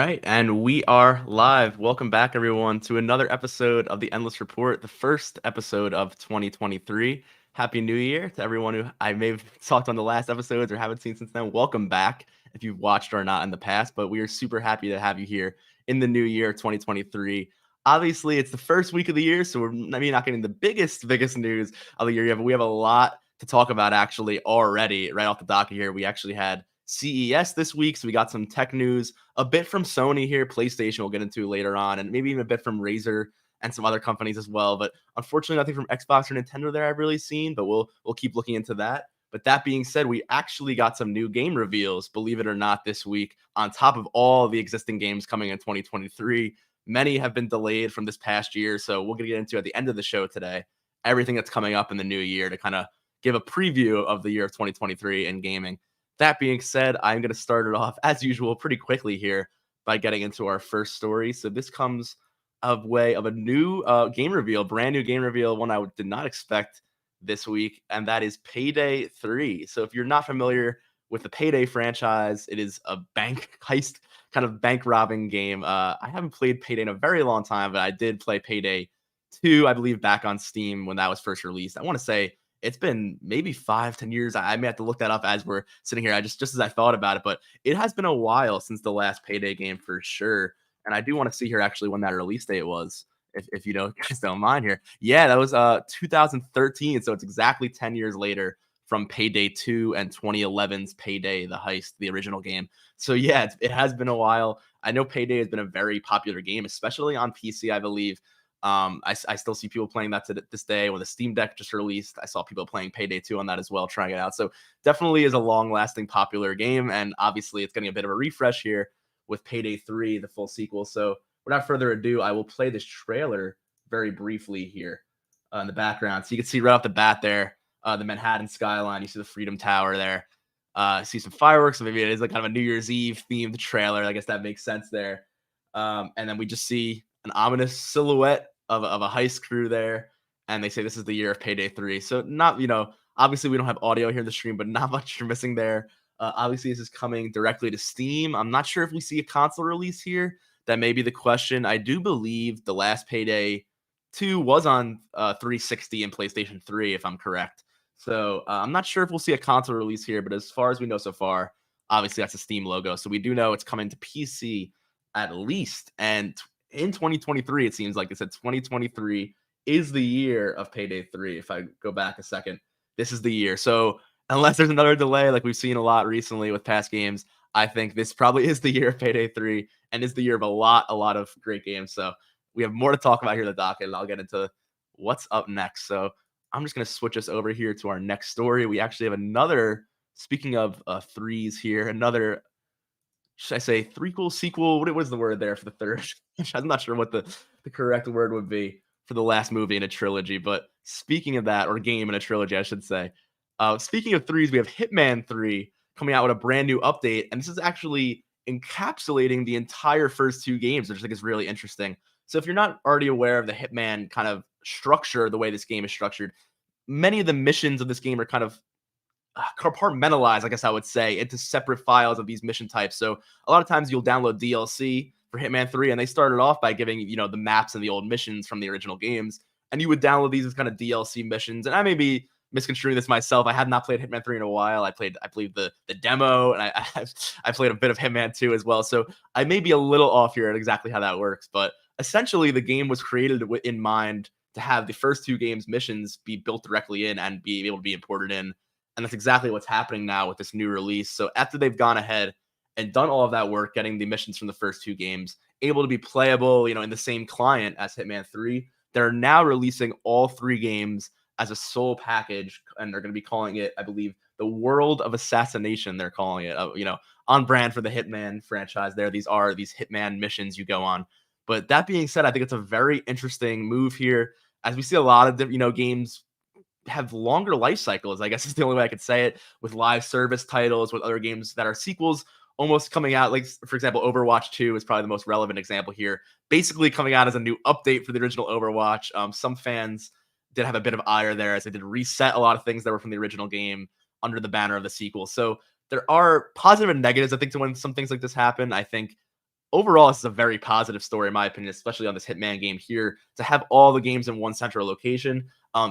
right, and we are live. Welcome back, everyone, to another episode of the Endless Report, the first episode of 2023. Happy New Year to everyone who I may have talked on the last episodes or haven't seen since then. Welcome back if you've watched or not in the past, but we are super happy to have you here in the new year, 2023. Obviously, it's the first week of the year, so we're maybe not getting the biggest news of the year yet, but we have a lot to talk about actually already right off the docket here. We actually had CES this week, so we got some tech news, a bit from Sony here, PlayStation we'll get into later on, and maybe even a bit from Razer and some other companies as well. But unfortunately, nothing from Xbox or Nintendo there I've really seen, but we'll keep looking into that. But that being said, we actually got some new game reveals, believe it or not, this week, on top of all the existing games coming in 2023. Many have been delayed from this past year, so we're going to get into at the end of the show today everything that's coming up in the new year to kind of give a preview of the year of 2023 in gaming. That being said, I'm going to start it off as usual pretty quickly here by getting into our first story. So this comes of way of a new game reveal, brand new game reveal, one I did not expect this week, and that is Payday 3. So if you're not familiar with the Payday franchise, it is a bank heist kind of bank robbing game. I haven't played Payday in a very long time, but I did play Payday 2, I believe, back on Steam when that was first released. I want to say it's been maybe 5-10 years. I may have to look that up as we're sitting here. I just as I thought about it, but it has been a while since the last Payday game for sure. And I do want to see here actually when that release date was, if you don't guys don't mind here. Yeah, that was 2013. So it's exactly 10 years later from Payday 2 and 2011's Payday, the heist, the original game. So yeah, it has been a while. I know Payday has been a very popular game, especially on PC, I believe. I still see people playing that to this day. When the Steam Deck just released, I saw people playing Payday 2 on that as well, trying it out. So definitely is a long-lasting, popular game, and obviously it's getting a bit of a refresh here with Payday 3, the full sequel. So without further ado, I will play this trailer very briefly here in the background. So you can see right off the bat there, the Manhattan skyline. You see the Freedom Tower there. See some fireworks. So maybe it is like kind of a New Year's Eve themed trailer. I guess that makes sense there. And then we just see an ominous silhouette of a heist crew there, and they say this is the year of Payday 3. So not, obviously we don't have audio here in the stream, but not much you're missing there. Obviously this is coming directly to Steam. I'm not sure if we see a console release here. That may be the question. I do believe the last Payday 2 was on 360 and PlayStation 3, if I'm correct. So I'm not sure if we'll see a console release here, but as far as we know so far, obviously that's a Steam logo. So we do know it's coming to PC at least. And in 2023, it seems like it said 2023 is the year of Payday 3. If I go back a second, this is the year. So unless there's another delay, like we've seen a lot recently with past games, I think this probably is the year of Payday 3 and is the year of a lot of great games. So we have more to talk about here in the docket, and I'll get into what's up next. So I'm just going to switch us over here to our next story. We actually have another, speaking of threes here, another, should I say threequel, sequel? What is the word there for the third? I'm not sure what the correct word would be for the last movie in a trilogy. But speaking of that, or game in a trilogy, I should say. Speaking of threes, we have Hitman 3 coming out with a brand new update. And this is actually encapsulating the entire first two games, which I think is really interesting. So if you're not already aware of the Hitman kind of structure, the way this game is structured, many of the missions of this game are kind of compartmentalized, I guess I would say, into separate files of these mission types. So a lot of times you'll download DLC for Hitman 3, and they started off by giving, the maps and the old missions from the original games, and you would download these as kind of DLC missions. And I may be misconstruing this myself. I have not played Hitman 3 in a while. I believe, the demo, and I played a bit of Hitman 2 as well. So I may be a little off here at exactly how that works, but essentially the game was created in mind to have the first two games missions be built directly in and be able to be imported in. And that's exactly what's happening now with this new release. So after they've gone ahead and done all of that work, getting the missions from the first two games able to be playable, in the same client as Hitman 3, they're now releasing all three games as a sole package, and they're going to be calling it, I believe, the World of Assassination. They're calling it, on brand for the Hitman franchise. These Hitman missions you go on. But that being said, I think it's a very interesting move here, as we see a lot of games have longer life cycles, I guess is the only way I could say it, with live service titles, with other games that are sequels almost coming out. Like, for example, Overwatch 2 is probably the most relevant example here, basically coming out as a new update for the original Overwatch. Some fans did have a bit of ire there, as they did reset a lot of things that were from the original game under the banner of the sequel. So there are positive and negatives, I think, to when some things like this happen. I think overall, this is a very positive story, in my opinion, especially on this Hitman game here, to have all the games in one central location.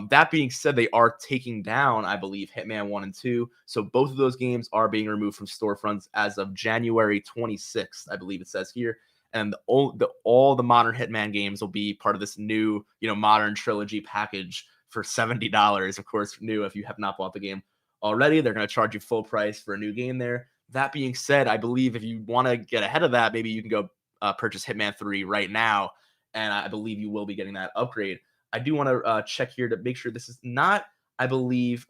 That being said, they are taking down, I believe, Hitman 1 and 2. So both of those games are being removed from storefronts as of January 26th, I believe it says here. And all the modern Hitman games will be part of this new, modern trilogy package for $70. Of course, new if you have not bought the game already. They're going to charge you full price for a new game there. That being said, I believe if you want to get ahead of that, maybe you can go purchase Hitman 3 right now. And I believe you will be getting that upgrade. I do want to check here to make sure this is not, I believe,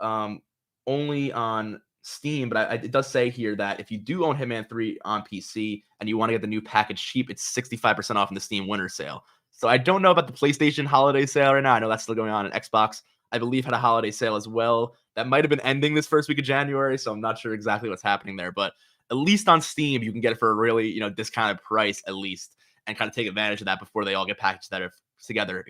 only on Steam, but it does say here that if you do own Hitman 3 on PC and you want to get the new package cheap, it's 65% off in the Steam winter sale. So I don't know about the PlayStation holiday sale right now. I know that's still going on, and Xbox, I believe, had a holiday sale as well. That might have been ending this first week of January, so I'm not sure exactly what's happening there. But at least on Steam, you can get it for a really, discounted price at least, and kind of take advantage of that before they all get packaged together,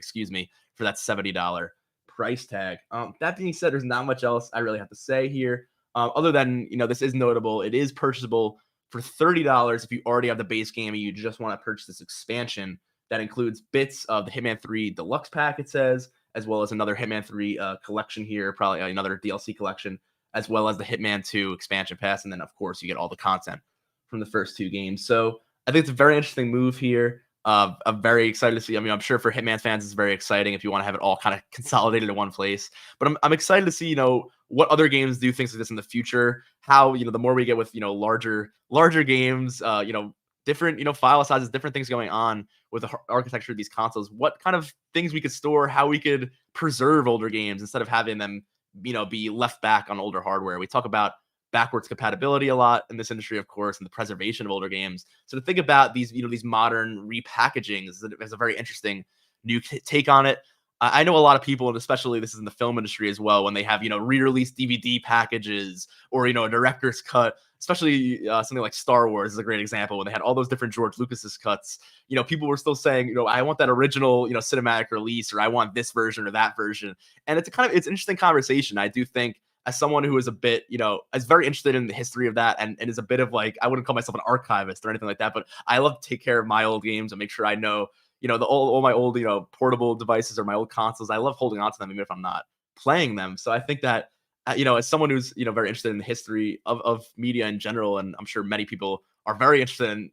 for that $70 price tag. That being said, there's not much else I really have to say here. Other than, this is notable. It is purchasable for $30 if you already have the base game and you just want to purchase this expansion that includes bits of the Hitman 3 Deluxe Pack, it says, as well as another Hitman 3 collection here, probably another DLC collection, as well as the Hitman 2 expansion pass. And then, of course, you get all the content from the first two games. So I think it's a very interesting move here. I'm very excited to see. I mean, I'm sure for Hitman fans, it's very exciting if you want to have it all kind of consolidated in one place. But I'm excited to see, what other games do things like this in the future. How, the more we get with, larger games, different, file sizes, different things going on with the architecture of these consoles, what kind of things we could store, how we could preserve older games instead of having them, be left back on older hardware. We talk about backwards compatibility a lot in this industry, of course, and the preservation of older games. So to think about these, these modern repackagings is a very interesting new take on it. I know a lot of people, and especially this is in the film industry as well, when they have, re-release DVD packages or, a director's cut, especially something like Star Wars is a great example when they had all those different George Lucas's cuts. People were still saying, I want that original, cinematic release, or I want this version or that version. And it's an interesting conversation. I do think, as someone who is a bit, is very interested in the history of that and is a bit of like, I wouldn't call myself an archivist or anything like that, but I love to take care of my old games and make sure I know, all my old, portable devices or my old consoles. I love holding on to them even if I'm not playing them. So I think that, as someone who's, very interested in the history of media in general, and I'm sure many people are very interested in,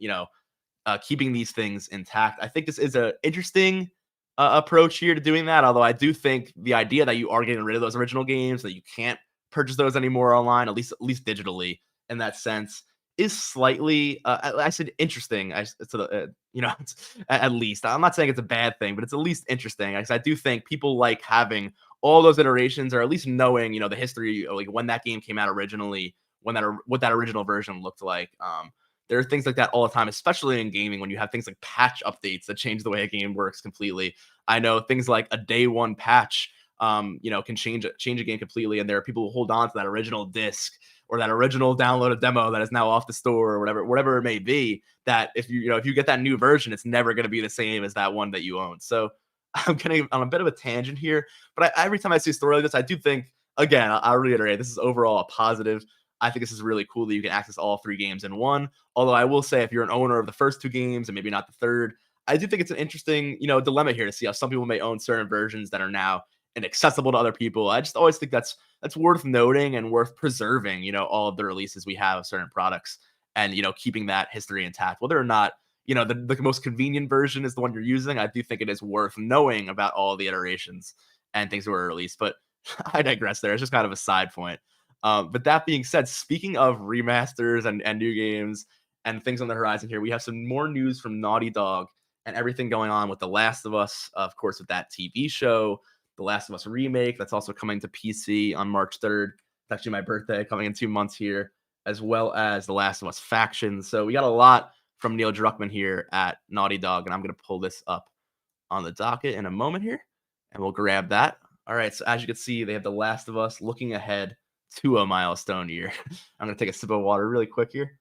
keeping these things intact. I think this is an interesting approach here to doing that. Although I do think the idea that you are getting rid of those original games, that you can't purchase those anymore online, at least digitally in that sense, is slightly, I said interesting. At least I'm not saying it's a bad thing, but it's at least interesting. I do think people like having all those iterations, or at least knowing, the history, like when that game came out originally, what that original version looked like. There are things like that all the time, especially in gaming, when you have things like patch updates that change the way a game works completely. I know things like a day one patch, can change a game completely. And there are people who hold on to that original disc or that original downloaded demo that is now off the store or whatever it may be, that if you get that new version, it's never going to be the same as that one that you own. So I'm getting on a bit of a tangent here, but every time I see a story like this, I do think, again, I'll reiterate, this is overall a positive. I think this is really cool that you can access all three games in one. Although I will say, if you're an owner of the first two games and maybe not the third, I do think it's an interesting, dilemma here to see how some people may own certain versions that are now inaccessible to other people. I just always think that's worth noting and worth preserving, all of the releases we have of certain products and, keeping that history intact. Whether or not, the most convenient version is the one you're using, I do think it is worth knowing about all the iterations and things that were released. But I digress there. It's just kind of a side point. But that being said, speaking of remasters and new games and things on the horizon here, we have some more news from Naughty Dog and everything going on with The Last of Us, of course, with that TV show, The Last of Us remake, that's also coming to PC on March 3rd. It's actually my birthday, coming in 2 months here, as well as The Last of Us Faction. So we got a lot from Neil Druckmann here at Naughty Dog, and I'm going to pull this up on the docket in a moment here, and we'll grab that. All right, so as you can see, they have The Last of Us looking ahead to a milestone year. I'm going to take a sip of water really quick here.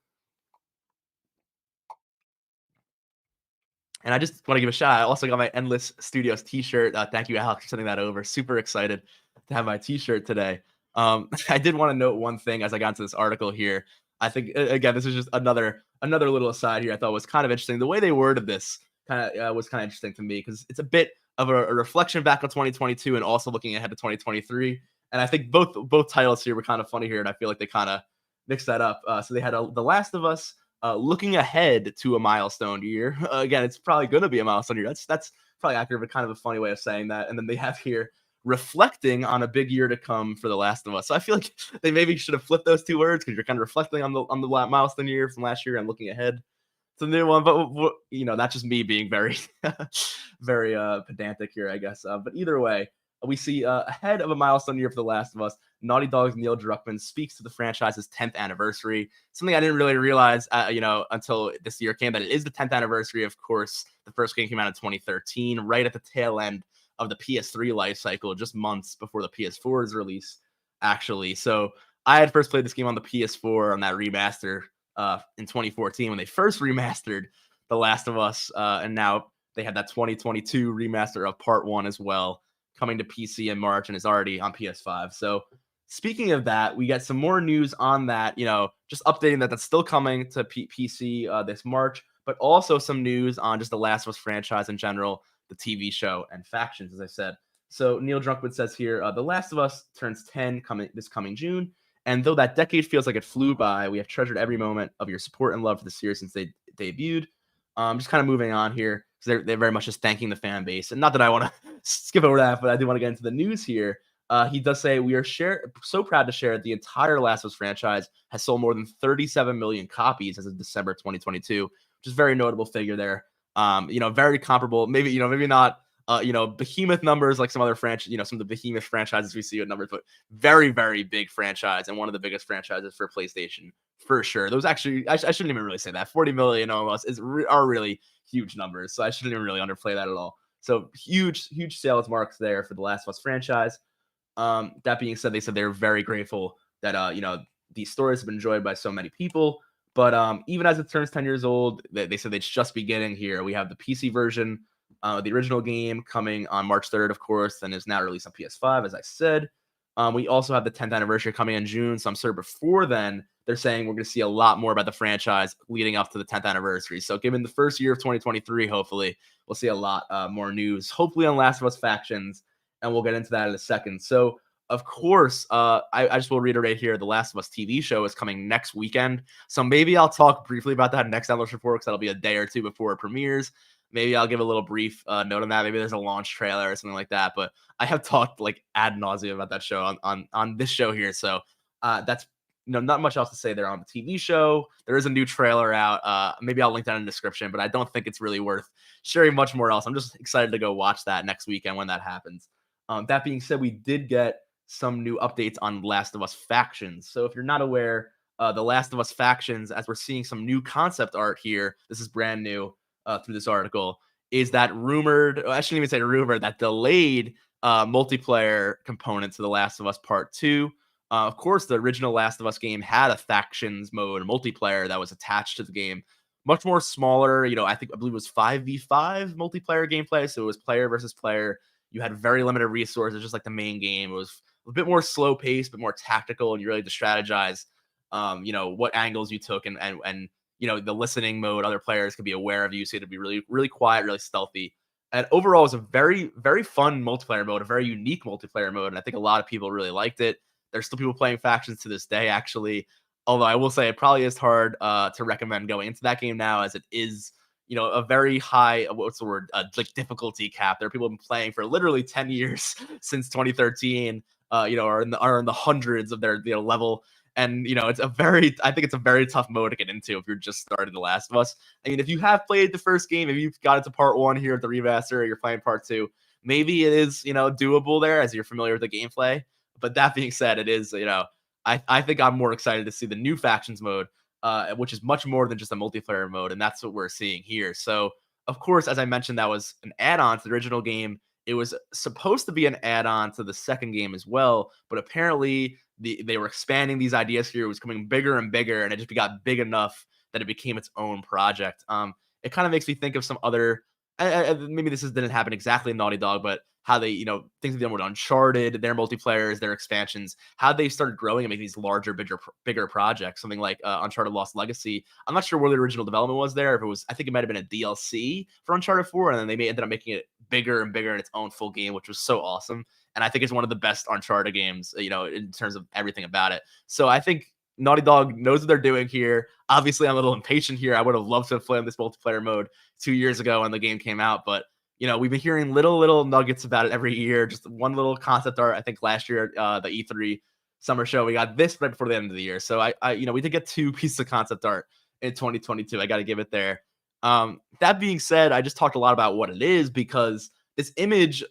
And I just want to give a shout out. I also got my Endless Studios t-shirt. Thank you, Alex, for sending that over. Super excited to have my t-shirt today. I did want to note one thing as I got into this article here. I think, again, this is just another another little aside here I thought was kind of interesting. The way they worded this was kind of interesting to me because it's a bit of a reflection back on 2022 and also looking ahead to 2023. And I think both titles here were kind of funny here, and I feel like they kind of mixed that up. So they had The Last of Us looking ahead to a milestone year. Again, it's probably going to be a milestone year. That's probably accurate, but kind of a funny way of saying that. And then they have here reflecting on a big year to come for The Last of Us. So I feel like they maybe should have flipped those two words because you're kind of reflecting on the milestone year from last year and looking ahead to the new one. But not just me being very very pedantic here, I guess. But either way, we see ahead of a milestone year for The Last of Us. Naughty Dog's Neil Druckmann speaks to the franchise's 10th anniversary. Something I didn't really realize, until this year came, that it is the 10th anniversary. Of course, the first game came out in 2013, right at the tail end of the PS3 life cycle, just months before the PS4's release, actually. So I had first played this game on the PS4 on that remaster in 2014 when they first remastered The Last of Us, and now they had that 2022 remaster of Part 1 as well, coming to PC in March and is already on PS5. So speaking of that, we get some more news on that, just updating that that's still coming to PC this March, but also some news on just the Last of Us franchise in general, the TV show, and factions, as I said. So Neil Druckmann says here, The Last of Us turns 10 this coming June. And though that decade feels like it flew by, we have treasured every moment of your support and love for the series since they debuted. Just kind of moving on here, because they're very much just thanking the fan base. And not that I want to skip over that, but I do want to get into the news here. He does say, we are so proud to share that the entire Last of Us franchise has sold more than 37 million copies as of December 2022, which is a very notable figure there. Very comparable, maybe not, behemoth numbers like some other franchise, some of the behemoth franchises we see with numbers, but very, very big franchise and one of the biggest franchises for PlayStation for sure. Those actually, I shouldn't even really say that. 40 million almost are really huge numbers, so I shouldn't even really underplay that at all. So huge sales marks there for the Last of Us franchise. That being said, they said they're very grateful that these stories have been enjoyed by so many people. But even as it turns 10 years old, they said it's just beginning here. We have the PC version, the original game coming on March 3rd, of course, and is now released on PS5, as I said. We also have the 10th anniversary coming in June, so I'm sure before then, they're saying we're going to see a lot more about the franchise leading up to the 10th anniversary. So given the first year of 2023, hopefully, we'll see a lot more news, hopefully on Last of Us factions, and we'll get into that in a second. So, of course, I just will reiterate here, the Last of Us TV show is coming next weekend. So maybe I'll talk briefly about that next Endless Report, because that'll be a day or two before it premieres. Maybe I'll give a little brief note on that. Maybe there's a launch trailer or something like that. But I have talked like ad nauseum about that show on this show here. So that's not much else to say there on the TV show. There is a new trailer out. Maybe I'll link that in the description, but I don't think it's really worth sharing much more else. I'm just excited to go watch that next weekend when that happens. That being said, we did get some new updates on Last of Us factions. So if you're not aware, the Last of Us factions, as we're seeing some new concept art here, this is brand new through this article, is that rumored, I shouldn't even say rumored, that delayed multiplayer component to The Last of Us Part 2. Of course, the original Last of Us game had a factions mode, multiplayer, that was attached to the game. Much more smaller, I believe it was 5v5 multiplayer gameplay. So it was player versus player. You had very limited resources, just like the main game. It was a bit more slow paced, but more tactical, and you really had to strategize, what angles you took, and the listening mode, other players could be aware of you, so it'd be really, really quiet, really stealthy. And overall, it was a very, very fun multiplayer mode, a very unique multiplayer mode, and I think a lot of people really liked it. There's still people playing factions to this day, actually. Although I will say it probably is hard to recommend going into that game now, as it is, a very high, like difficulty cap. There are people who've been playing for literally 10 years since 2013, are in the hundreds of their level. And, I think it's a very tough mode to get into if you're just starting The Last of Us. I mean, if you have played the first game, if you've got into Part 1 here at the remaster, or you're playing Part 2, maybe it is, doable there as you're familiar with the gameplay. But that being said, it is, I think I'm more excited to see the new factions mode, which is much more than just a multiplayer mode. And that's what we're seeing here. So, of course, as I mentioned, that was an add-on to the original game. It was supposed to be an add-on to the second game as well. But apparently, they were expanding these ideas here. It was becoming bigger and bigger, and it just got big enough that it became its own project. It kind of makes me think of some other, maybe this didn't happen exactly in Naughty Dog, but how they, things they've done with Uncharted, their multiplayers, their expansions, how they started growing and making these larger, bigger projects. Something like Uncharted Lost Legacy. I'm not sure where the original development was there. If it was, I think it might have been a DLC for Uncharted 4, and then ended up making it bigger and bigger in its own full game, which was so awesome. And I think it's one of the best Uncharted games, in terms of everything about it. So I think Naughty Dog knows what they're doing here. Obviously, I'm a little impatient here. I would have loved to have played this multiplayer mode 2 years ago when the game came out, but we've been hearing little nuggets about it every year. Just one little concept art. I think last year, the E3 summer show, we got this right before the end of the year. So we did get 2 pieces of concept art in 2022. I got to give it there. That being said, I just talked a lot about what it is because this image,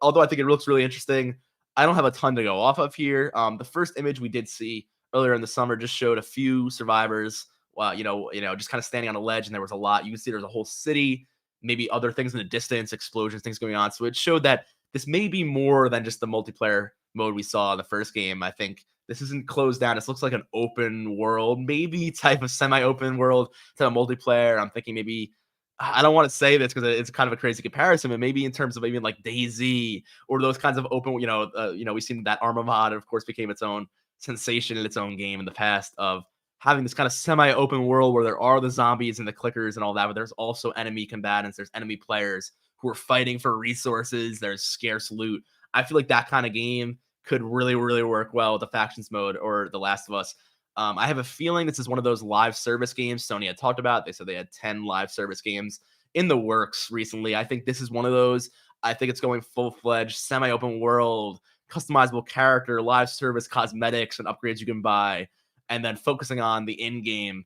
although I think it looks really interesting, I don't have a ton to go off of here. The first image we did see earlier in the summer just showed a few survivors, just kind of standing on a ledge, and there was a lot. You can see there's a whole city, maybe other things in the distance, explosions, things going on. So it showed that this may be more than just the multiplayer mode we saw in the first game. I think this isn't closed down. This looks like an open world, maybe type of semi-open world type of multiplayer. I'm thinking maybe, I don't want to say this because it's kind of a crazy comparison, but maybe in terms of even like DayZ or those kinds of open, we've seen that Arma mod, of course, became its own sensation in its own game in the past of having this kind of semi-open world where there are the zombies and the clickers and all that, but there's also enemy combatants, there's enemy players who are fighting for resources, there's scarce loot. I feel like that kind of game could really, really work well with the factions mode or The Last of Us. I have a feeling this is one of those live service games Sony had talked about. They said they had 10 live service games in the works recently. I think this is one of those. I think it's going full-fledged, semi-open world, customizable character, live service cosmetics and upgrades you can buy, and then focusing on the in-game,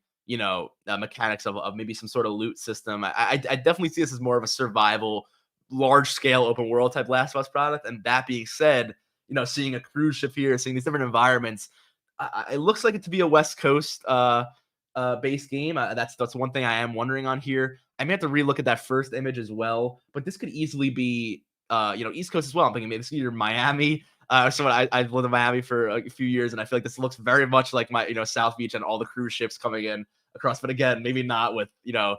mechanics of maybe some sort of loot system. I definitely see this as more of a survival, large-scale open world type Last of Us product. And that being said, seeing a cruise ship here, seeing these different environments, it looks like it to be a West Coast based game. That's one thing I am wondering on here. I may have to relook at that first image as well, but this could easily be East Coast as well. I'm thinking maybe this is either Miami. So I've lived in Miami for a few years, and I feel like this looks very much like my South Beach and all the cruise ships coming in across. But again, maybe not with the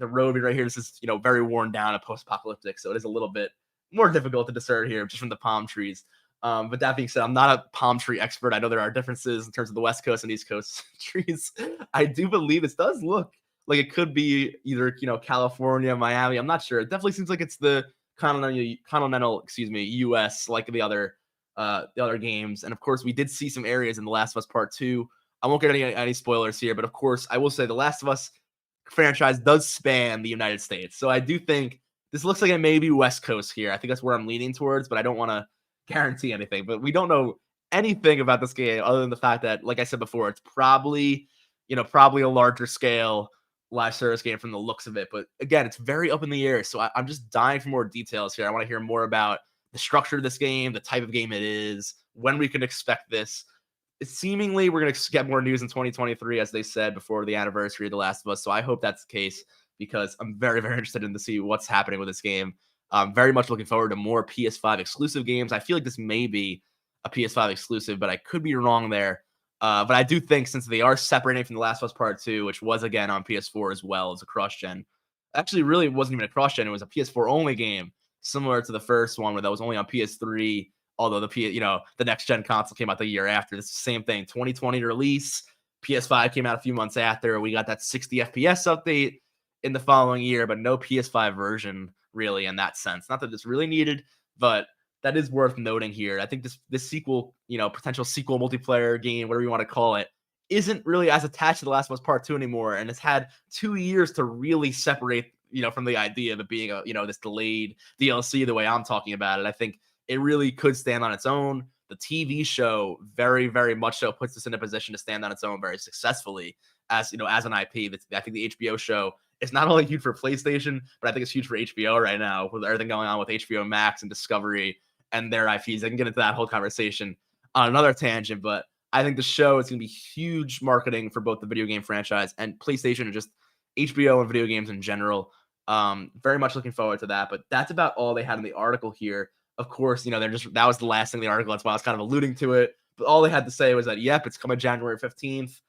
road right here. This is very worn down and post-apocalyptic, so it is a little bit more difficult to discern here just from the palm trees. But that being said, I'm not a palm tree expert. I know there are differences in terms of the West Coast and East Coast trees. I do believe this does look like it could be either California, Miami. I'm not sure. It definitely seems like it's the continental, U.S. like the other games. And of course, we did see some areas in The Last of Us Part 2. I won't get any spoilers here, but of course, I will say The Last of Us franchise does span the United States. So I do think this looks like it may be West Coast here. I think that's where I'm leaning towards, but I don't want to guarantee anything. But we don't know anything about this game other than the fact that, like I said before, it's probably a larger scale live service game from the looks of it. But again, it's very up in the air. So I'm just dying for more details here. I want to hear more about the structure of this game, the type of game it is, when we can expect this. Seemingly, we're going to get more news in 2023, as they said, before the anniversary of The Last of Us. So I hope that's the case because I'm very, very interested in to see what's happening with this game. I'm very much looking forward to more PS5 exclusive games. I feel like this may be a PS5 exclusive, but I could be wrong there. But I do think since they are separating from The Last of Us Part 2, which was, again, on PS4 as well as a cross-gen. Actually, really, it wasn't even a cross-gen. It was a PS4-only game, similar to the first one where that was only on PS3, although the next-gen console came out the year after. It's the same thing. 2020 release. PS5 came out a few months after. We got that 60 FPS update in the following year, but no PS5 version, really, in that sense. Not that it's really needed, but that is worth noting here. I think this sequel, potential sequel multiplayer game, whatever you want to call it, isn't really as attached to The Last of Us Part 2 anymore, and it's had 2 years to really separate, from the idea of it being this delayed DLC the way I'm talking about it. I think it really could stand on its own. The TV show very, very much so puts this in a position to stand on its own very successfully as an IP. I think the HBO show is not only huge for PlayStation, but I think it's huge for HBO right now with everything going on with HBO Max and Discovery and their IPs. I can get into that whole conversation on another tangent, but I think the show is going to be huge marketing for both the video game franchise and PlayStation and just HBO and video games in general. Very much looking forward to that, but that's about all they had in the article here. Of course, that was the last thing in the article. That's why I was kind of alluding to it. But all they had to say was that, yep, it's coming January 15th.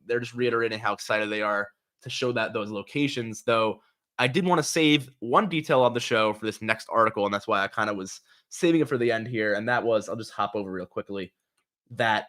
They're just reiterating how excited they are to show those locations, though. I did want to save one detail on the show for this next article, and that's why I kind of was saving it for the end here. And that was, I'll just hop over real quickly, that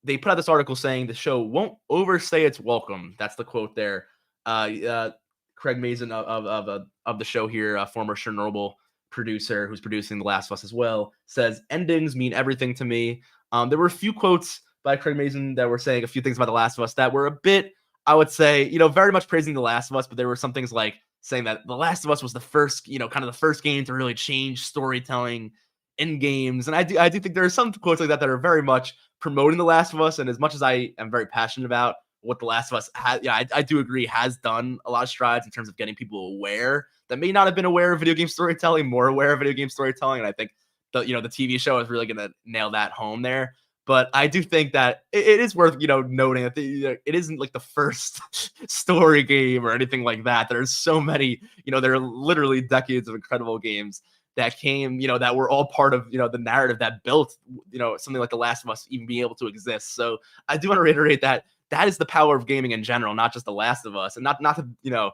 they put out this article saying the show won't overstay its welcome. That's the quote there. Craig Mazin of the show here, a former Chernobyl producer who's producing The Last of Us as well, says endings mean everything to me. There were a few quotes by Craig Mazin that were saying a few things about The Last of Us that were a bit, I would say, very much praising The Last of Us, but there were some things like saying that The Last of Us was the first, kind of the first game to really change storytelling in games. And I do think there are some quotes like that are very much promoting The Last of Us. And as much as I am very passionate about what The Last of Us has, I do agree has done a lot of strides in terms of getting people aware that may not have been aware of video game storytelling, more aware of video game storytelling. And I think the TV show is really going to nail that home there. But I do think that it is worth, noting that it isn't like the first story game or anything like that. There's so many, there are literally decades of incredible games that came, that were all part of, the narrative that built, something like The Last of Us even being able to exist. So I do want to reiterate that that is the power of gaming in general, not just The Last of Us, and not to,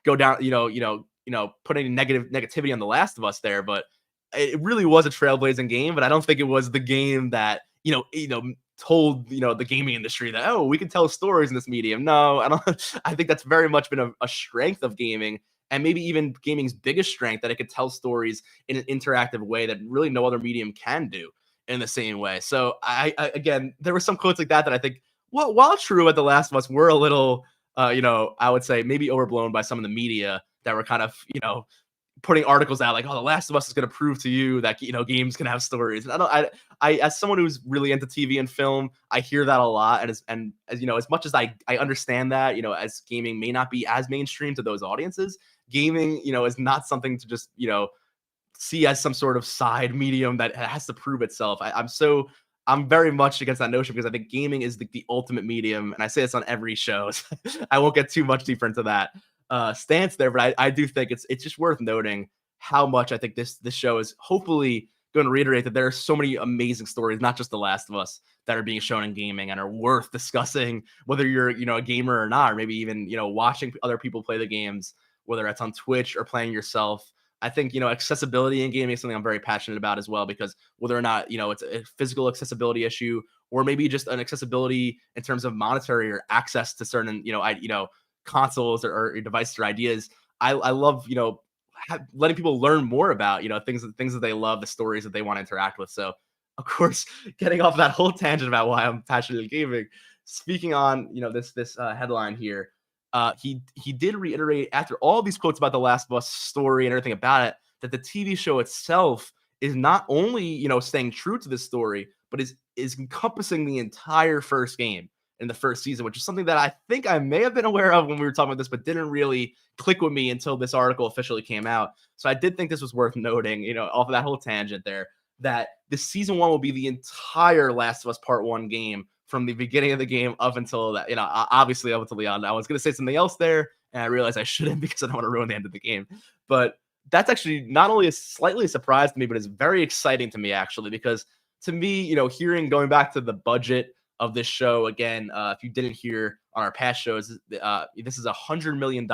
go down, put any negativity on The Last of Us there, but it really was a trailblazing game. But I don't think it was the game that, told, the gaming industry that, oh, we can tell stories in this medium. No, I don't. I think that's very much been a strength of gaming, and maybe even gaming's biggest strength, that it could tell stories in an interactive way that really no other medium can do in the same way. So I again, there were some quotes like that I think, well, while true at The Last of Us, were a little, I would say maybe overblown by some of the media that were kind of, putting articles out like, oh, The Last of Us is going to prove to you that, games can have stories. And I as someone who's really into TV and film, I hear that a lot. And as as much as I understand that, as gaming may not be as mainstream to those audiences, gaming, is not something to just, see as some sort of side medium that has to prove itself. I'm very much against that notion, because I think gaming is the ultimate medium. And I say this on every show. So I won't get too much deeper into that stance there, but I do think it's just worth noting how much I think this show is hopefully going to reiterate that there are so many amazing stories, not just The Last of Us, that are being shown in gaming and are worth discussing, whether you're a gamer or not, or maybe even watching other people play the games, whether it's on Twitch or playing yourself. I think accessibility in gaming is something I'm very passionate about as well, because whether or not it's a physical accessibility issue, or maybe just an accessibility in terms of monetary or access to certain consoles or devices or ideas. I love letting people learn more about things that they love, the stories that they want to interact with. So of course, getting off that whole tangent about why I'm passionate in gaming, speaking on this headline here, he did reiterate, after all these quotes about The Last of Us story and everything about it, that the TV show itself is not only staying true to this story, but is encompassing the entire first game in the first season, which is something that I think I may have been aware of when we were talking about this, but didn't really click with me until this article officially came out. So I did think this was worth noting, off of that whole tangent there, that the season 1 will be the entire Last of Us Part 1 game, from the beginning of the game up until that, obviously up until the end. I was going to say something else there, and I realized I shouldn't, because I don't want to ruin the end of the game. But that's actually not only a slightly a surprise to me, but it's very exciting to me, actually, because to me, going back to the budget of this show again, if you didn't hear on our past shows, this is $100 million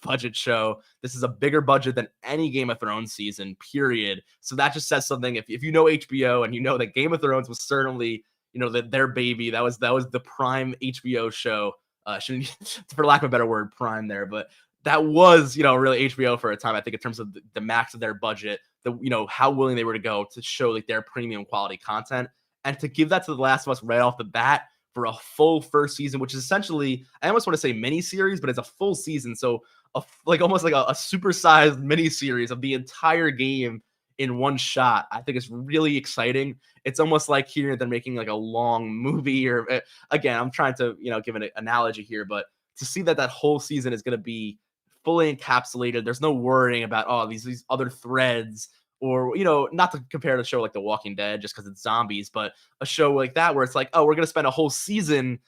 budget show. This is a bigger budget than any Game of Thrones season, period. So that just says something. If you know HBO, and that Game of Thrones was certainly their baby, that was the prime HBO show, for lack of a better word, prime there, but that was really HBO for a time, I think, in terms of the max of their budget, how willing they were to go to show like their premium quality content. And to give that to The Last of Us right off the bat for a full first season, which is essentially, I almost want to say mini series, but it's a full season. So almost like a supersized mini series of the entire game in one shot. I think it's really exciting. It's almost like here they're making like a long movie, or again, I'm trying to, give an analogy here, but to see that whole season is going to be fully encapsulated. There's no worrying about, these other threads, or not to compare to a show like The Walking Dead just because it's zombies, but a show like that where it's like, oh, we're gonna spend a whole season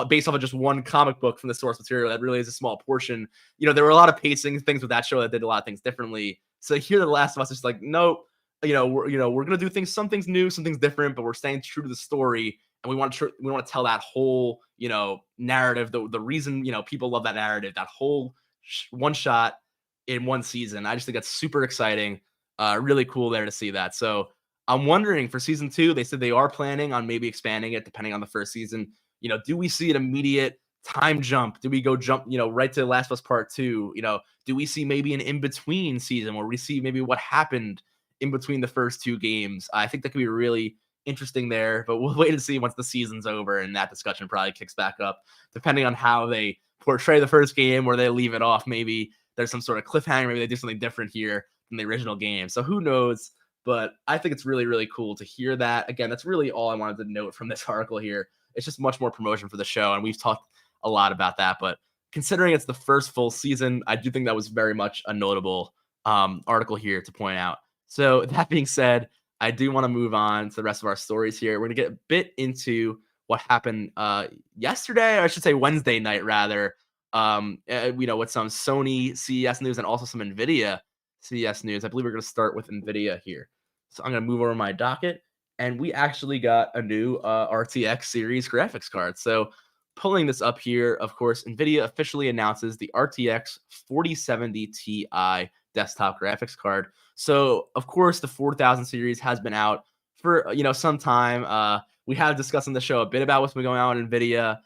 based off of just one comic book from the source material. That really is a small portion. There were a lot of pacing things with that show that did a lot of things differently. So here, The Last of Us is like, nope, we're gonna do some things new, some things different, but we're staying true to the story, and we want to tell that whole narrative, the reason people love that narrative, that whole one shot in one season. I just think that's super exciting. Really cool there to see that. So I'm wondering for season 2, they said they are planning on maybe expanding it depending on the first season. Do we see an immediate time jump? Do we go jump, right to Last of Us Part 2? Do we see maybe an in-between season where we see maybe what happened in between the first 2 games? I think that could be really interesting there, but we'll wait and see once the season's over and that discussion probably kicks back up, depending on how they portray the first game, where they leave it off. Maybe there's some sort of cliffhanger. Maybe they do something different here than the original game. So who knows? But I think it's really, really cool to hear that. Again, that's really all I wanted to note from this article here. It's just much more promotion for the show, and we've talked a lot about that. But considering it's the first full season, I do think that was very much a notable article here to point out. So that being said, I do want to move on to the rest of our stories here. We're going to get a bit into what happened yesterday, or I should say Wednesday night, rather. With some Sony CES news and also some NVIDIA CES news. I believe we're going to start with NVIDIA here. So I'm going to move over my docket, and we actually got a new RTX series graphics card. So pulling this up here, of course, NVIDIA officially announces the RTX 4070 Ti desktop graphics card. So, of course, the 4000 series has been out for, some time. We have discussed on the show a bit about what's been going on in NVIDIA,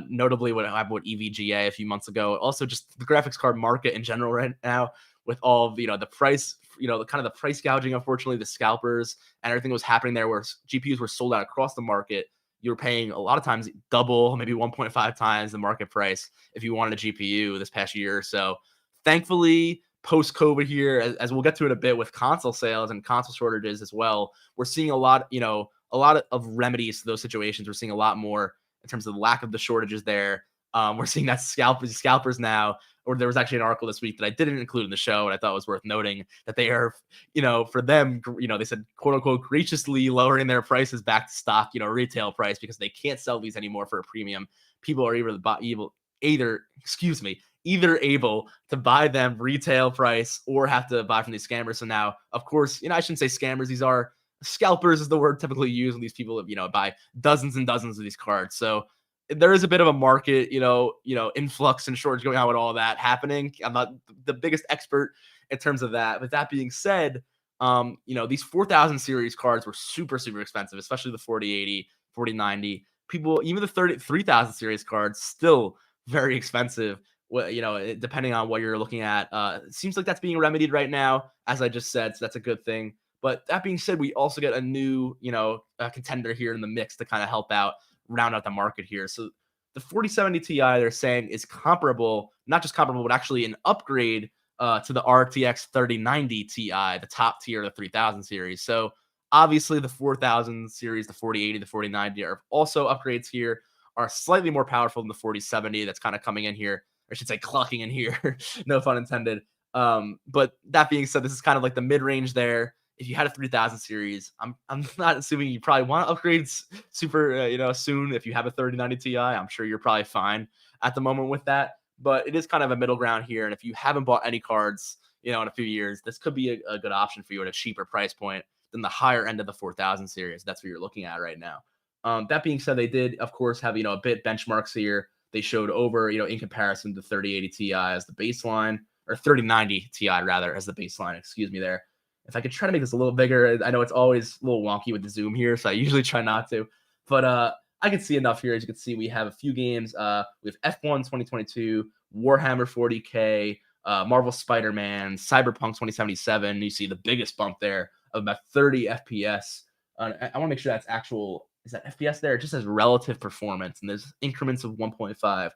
notably what happened with EVGA a few months ago. Also, just the graphics card market in general right now, with all of, the price, the kind of the price gouging, unfortunately, the scalpers and everything that was happening there, where GPUs were sold out across the market. You were paying a lot of times double, maybe 1.5 times the market price if you wanted a GPU this past year or so. Thankfully, post-COVID here, as we'll get to it a bit with console sales and console shortages as well, we're seeing a lot of remedies to those situations. We're seeing a lot more in terms of the lack of the shortages there. We're seeing that scalpers now, or there was actually an article this week that I didn't include in the show, and I thought was worth noting that they are, for them, they said, quote unquote, graciously lowering their prices back to stock, retail price, because they can't sell these anymore for a premium. People are either able to buy them retail price or have to buy from these scammers. So now, of course, I shouldn't say scammers. These are scalpers is the word typically used when these people, buy dozens and dozens of these cards. So there is a bit of a market, influx and shortage going on with all that happening. I'm not the biggest expert in terms of that. But that being said, these 4000 series cards were super, super expensive, especially the 4080, 4090. People, even the 3000 series cards, still very expensive. Well, depending on what you're looking at, it seems like that's being remedied right now, as I just said. So that's a good thing. But that being said, we also get a new, contender here in the mix to kind of help out, round out the market here. So the 4070 Ti, they're saying, is comparable, not just comparable, but actually an upgrade to the RTX 3090 Ti, the top tier of the 3000 series. So obviously the 4000 series, the 4080, the 4090 are also upgrades here, are slightly more powerful than the 4070 that's kind of coming in here. I should say clocking in here, no pun intended. But that being said, this is kind of like the mid-range there. If you had a 3000 series, I'm not assuming you probably want to upgrade super, soon. If you have a 3090 Ti, I'm sure you're probably fine at the moment with that. But it is kind of a middle ground here. And if you haven't bought any cards, in a few years, this could be a good option for you at a cheaper price point than the higher end of the 4000 series. That's what you're looking at right now. That being said, they did, of course, have, a bit benchmarks here. They showed over, in comparison to 3080 Ti as the baseline, or 3090 Ti rather as the baseline. Excuse me there. If I could try to make this a little bigger, I know it's always a little wonky with the zoom here, so I usually try not to. But I can see enough here. As you can see, we have a few games. We have F1 2022, Warhammer 40K, Marvel Spider-Man, Cyberpunk 2077. You see the biggest bump there of about 30 FPS. I want to make sure that's actual. Is that FPS there? It just says relative performance, and there's increments of 1.5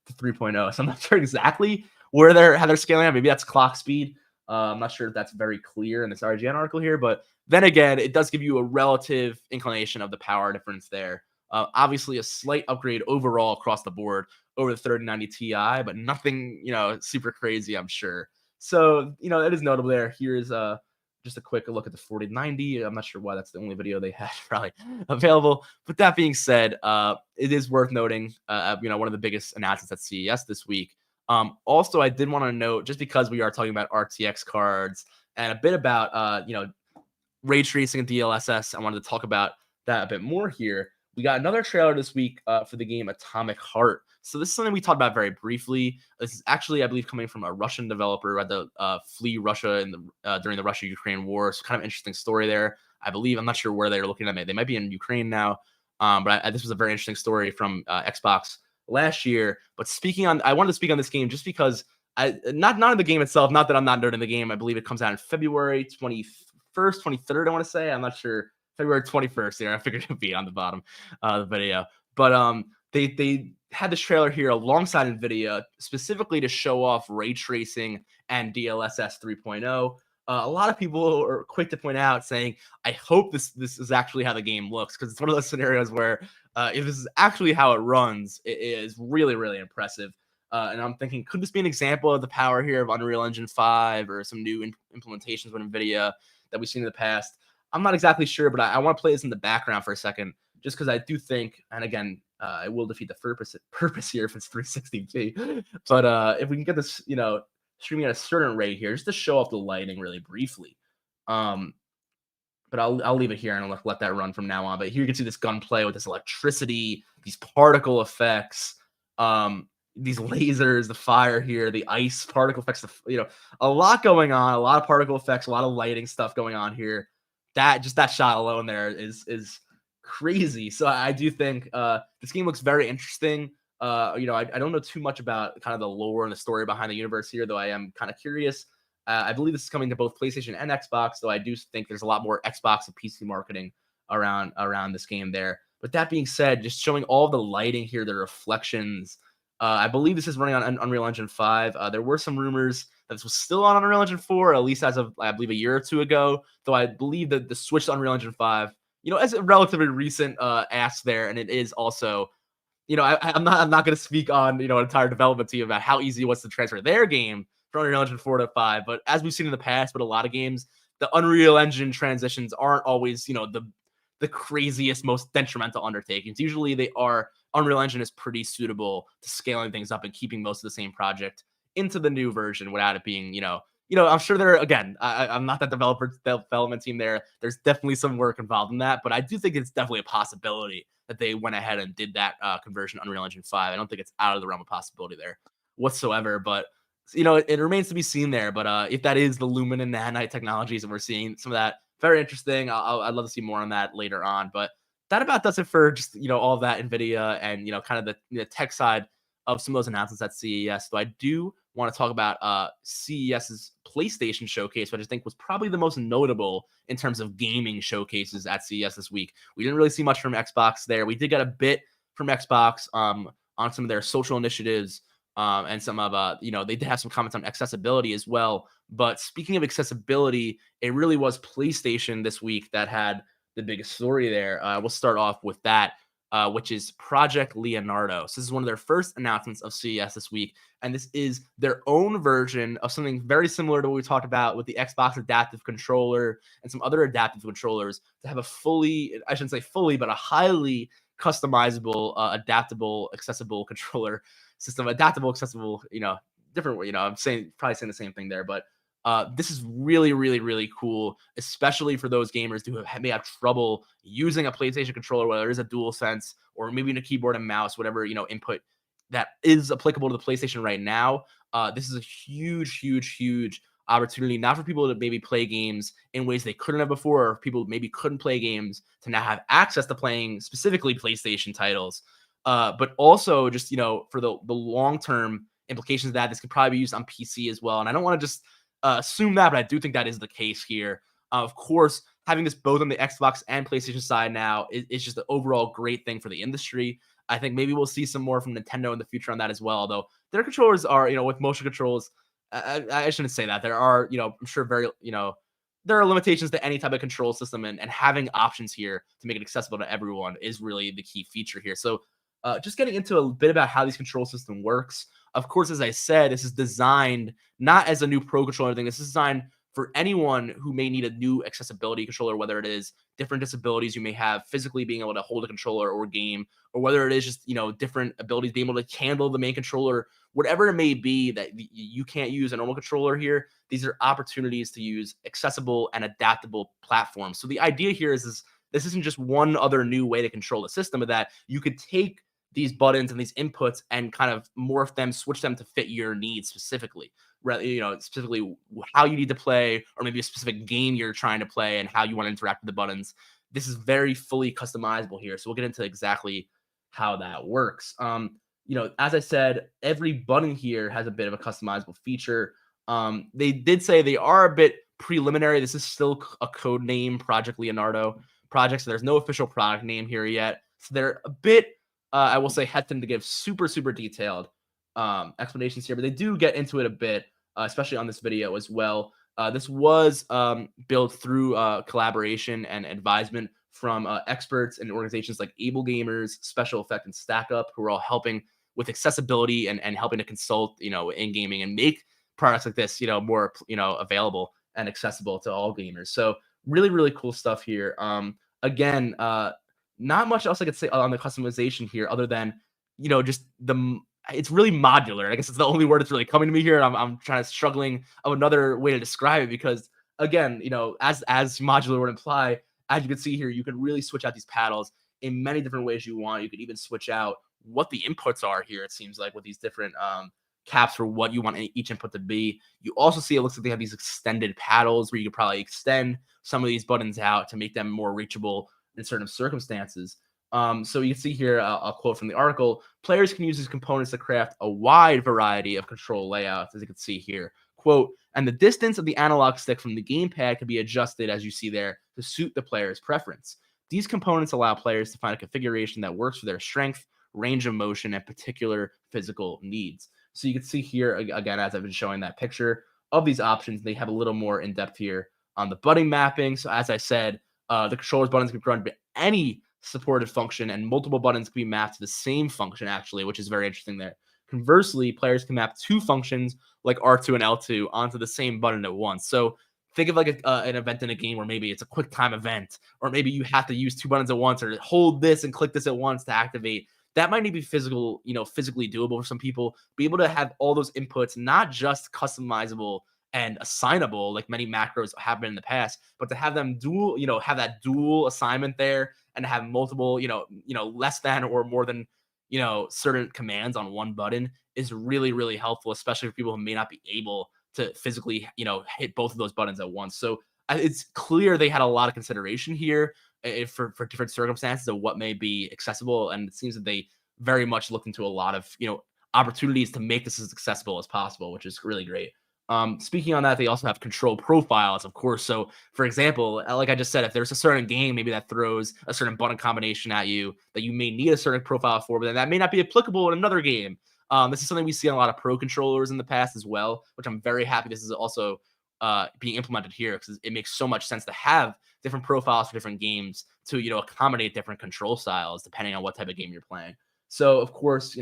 to 3.0. So I'm not sure exactly how they're scaling out. Maybe that's clock speed. I'm not sure if that's very clear in this RGN article here, but then again, it does give you a relative inclination of the power difference there. Obviously, a slight upgrade overall across the board over the 3090 Ti, but nothing, super crazy, I'm sure. So, it is notable there. Here's just a quick look at the 4090. I'm not sure why that's the only video they had probably available. But that being said, it is worth noting, one of the biggest announcements at CES this week. Also, I did want to note, just because we are talking about RTX cards and a bit about, ray tracing and DLSS, I wanted to talk about that a bit more here. we got another trailer this week for the game Atomic Heart. So this is something we talked about very briefly. This is actually, I believe, coming from a Russian developer who had to flee Russia during the Russia-Ukraine war. So kind of interesting story there. I believe, I'm not sure where they're looking at. They might be in Ukraine now. But this was a very interesting story from Xbox last year. But I wanted to speak on this game just because not in the game itself. Not that I'm not nerding the game. I believe it comes out in February 21st, 23rd. I want to say. I'm not sure. February 21st. There, I figured it'd be on the bottom of the video. But they had this trailer here alongside NVIDIA specifically to show off ray tracing and DLSS 3.0. A lot of people are quick to point out saying, I hope this is actually how the game looks, because it's one of those scenarios where if this is actually how it runs, it is really, really impressive. And I'm thinking, could this be an example of the power here of Unreal Engine 5 or some new implementations with NVIDIA that we've seen in the past? I'm not exactly sure, but I want to play this in the background for a second, just because I do think, and again, it will defeat the purpose here if it's 360p. But if we can get this, streaming at a certain rate here, just to show off the lighting really briefly. But I'll leave it here and I'll let that run from now on. But here you can see this gunplay with this electricity, these particle effects, these lasers, the fire here, the ice particle effects, a lot going on, a lot of particle effects, a lot of lighting stuff going on here. That shot alone there is crazy. So I do think this game looks very interesting. I don't know too much about kind of the lore and the story behind the universe here, though I am kind of curious. I believe this is coming to both PlayStation and Xbox, though I do think there's a lot more Xbox and PC marketing around this game there. But that being said, just showing all the lighting here, the reflections. I believe this is running on Unreal Engine 5. There were some rumors that this was still on Unreal Engine 4, at least as of, I believe, a year or two ago, though I believe that the switch to Unreal Engine 5, as a relatively recent ask there, and it is also, I'm not going to speak on, an entire development team about how easy it was to transfer their game from Unreal Engine 4 to 5. But as we've seen in the past, with a lot of games, the Unreal Engine transitions aren't always, the craziest, most detrimental undertakings. Usually they are. Unreal Engine is pretty suitable to scaling things up and keeping most of the same project into the new version without it being, I'm sure there, again, I'm not that development team there. There's definitely some work involved in that, but I do think it's definitely a possibility that they went ahead and did that conversion Unreal Engine 5. I don't think it's out of the realm of possibility there whatsoever, but it remains to be seen there. But if that is the Lumen and Nanite technologies and we're seeing some of that, very interesting. I'd love to see more on that later on, but that about does it for just, all of that NVIDIA and, kind of the tech side of some of those announcements at CES. So I do want to talk about CES's PlayStation showcase, which I think was probably the most notable in terms of gaming showcases at CES this week. We didn't really see much from Xbox there. We did get a bit from Xbox on some of their social initiatives and some of, they did have some comments on accessibility as well. But speaking of accessibility, it really was PlayStation this week that had the biggest story there. We'll start off with that, which is Project Leonardo. So this is one of their first announcements of CES this week, and this is their own version of something very similar to what we talked about with the Xbox adaptive controller and some other adaptive controllers, to have I shouldn't say fully, but a highly customizable, adaptable, accessible controller system. Adaptable, accessible, different way. I'm probably saying the same thing there, but this is really, really, really cool, especially for those gamers who may have trouble using a PlayStation controller, whether it is a DualSense or maybe in a keyboard and mouse, whatever, input that is applicable to the PlayStation right now. This is a huge, huge, huge opportunity, not for people to maybe play games in ways they couldn't have before, or people maybe couldn't play games to now have access to playing specifically PlayStation titles, but also just, for the long-term implications of that, this could probably be used on PC as well. And I don't want to just assume that, but I do think that is the case here. Of course, having this both on the Xbox and PlayStation side now is just an overall great thing for the industry. I think maybe we'll see some more from Nintendo in the future on that as well, although their controllers are, with motion controls, I shouldn't say that. There are, I'm sure there are limitations to any type of control system, and having options here to make it accessible to everyone is really the key feature here. So just getting into a bit about how this control system works. Of course, as I said, this is designed not as a new pro controller thing. This is designed for anyone who may need a new accessibility controller, whether it is different disabilities you may have physically being able to hold a controller or game, or whether it is just, different abilities being able to handle the main controller, whatever it may be that you can't use a normal controller here. These are opportunities to use accessible and adaptable platforms. So the idea here is this isn't just one other new way to control the system, but that you could take these buttons and these inputs and kind of morph them, switch them to fit your needs specifically. Specifically how you need to play, or maybe a specific game you're trying to play and how you want to interact with the buttons. This is very fully customizable here. So we'll get into exactly how that works. As I said, every button here has a bit of a customizable feature. They did say they are a bit preliminary. This is still a code name, Project Leonardo project. So there's no official product name here yet. So they're a bit, I will say, hesitant to give super, super detailed explanations here, but they do get into it a bit, especially on this video as well. This was built through collaboration and advisement from experts and organizations like Able Gamers, Special Effect, and Stack Up, who are all helping with accessibility and helping to consult, in gaming and make products like this, more, available and accessible to all gamers. So really, really cool stuff here. Again, not much else I could say on the customization here, other than, just it's really modular. I guess it's the only word that's really coming to me here. I'm trying to struggling of another way to describe it, because again, as modular would imply, as you can see here, you can really switch out these paddles in many different ways you want. You could even switch out what the inputs are here, it seems like, with these different caps for what you want each input to be. You also see it looks like they have these extended paddles where you could probably extend some of these buttons out to make them more reachable in certain circumstances. So you can see here a quote from the article: players can use these components to craft a wide variety of control layouts, as you can see here. Quote, and the distance of the analog stick from the gamepad can be adjusted, as you see there, to suit the player's preference. These components allow players to find a configuration that works for their strength, range of motion, and particular physical needs. So you can see here, again, as I've been showing that picture of these options, they have a little more in depth here on the button mapping. So as I said, the controller's buttons can run any supported function, and multiple buttons can be mapped to the same function, actually, which is very interesting there. Conversely, players can map two functions like R2 and L2 onto the same button at once. So think of like an event in a game where maybe it's a quick time event, or maybe you have to use two buttons at once, or hold this and click this at once to activate. That might need to be physically doable for some people. Be able to have all those inputs, not just customizable and assignable like many macros have been in the past, but to have them have that dual assignment there, and have multiple, less than or more than, certain commands on one button is really, really helpful, especially for people who may not be able to physically, hit both of those buttons at once. So it's clear they had a lot of consideration here for different circumstances of what may be accessible. And it seems that they very much looked into a lot of, opportunities to make this as accessible as possible, which is really great. Speaking on that, they also have control profiles, of course. So, for example, like I just said, if there's a certain game maybe that throws a certain button combination at you that you may need a certain profile for, but then that may not be applicable in another game. This is something we see on a lot of pro controllers in the past as well, which I'm very happy this is also being implemented here, because it makes so much sense to have different profiles for different games to accommodate different control styles depending on what type of game you're playing. So, of course,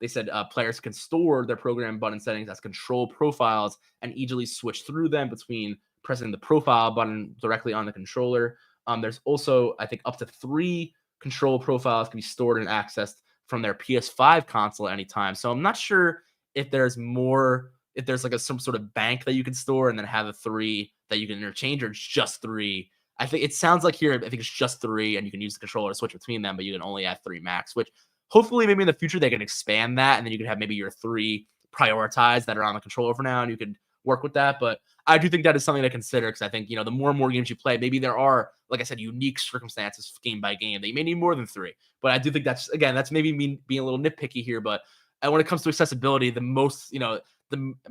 they said players can store their program button settings as control profiles and easily switch through them between pressing the profile button directly on the controller. There's also, I think, up to 3 control profiles can be stored and accessed from their PS5 console at any time. So I'm not sure if there's more, if there's like some sort of bank that you can store and then have the 3 that you can interchange, or it's just 3. I think it sounds like here, I think it's just 3, and you can use the controller to switch between them, but you can only have 3 max, which hopefully maybe in the future they can expand that, and then you can have maybe your 3 prioritized that are on the controller for now, and you can work with that. But I do think that is something to consider, because I think, the more and more games you play, maybe there are, like I said, unique circumstances game by game that you may need more than 3. But I do think that's maybe me being a little nitpicky here. But when it comes to accessibility, the most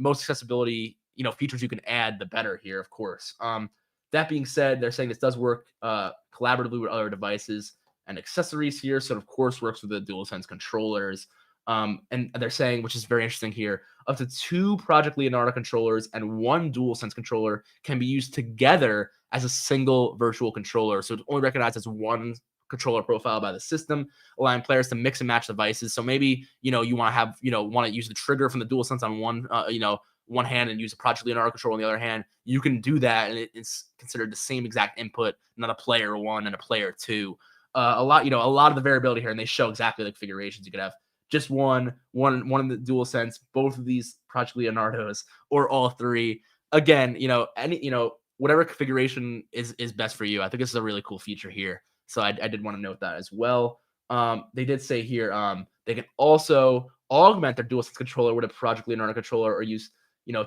accessibility, features you can add, the better here, of course. That being said, they're saying this does work collaboratively with other devices and accessories here. So it, of course, works with the DualSense controllers. And they're saying, which is very interesting here, up to 2 Project Leonardo controllers and 1 DualSense controller can be used together as a single virtual controller. So it's only recognized as 1 controller profile by the system, allowing players to mix and match devices. So maybe, you want to use the trigger from the DualSense on one hand and use a Project Leonardo controller on the other hand. You can do that, and it's considered the same exact input, not a player 1 and a player 2. A lot of the variability here, and they show exactly the configurations. You could have just one in the DualSense, both of these Project Leonardos, or all 3. Again, whatever configuration is best for you. I think this is a really cool feature here So I did want to note that as well. They did say here they can also augment their DualSense controller with a Project Leonardo controller or use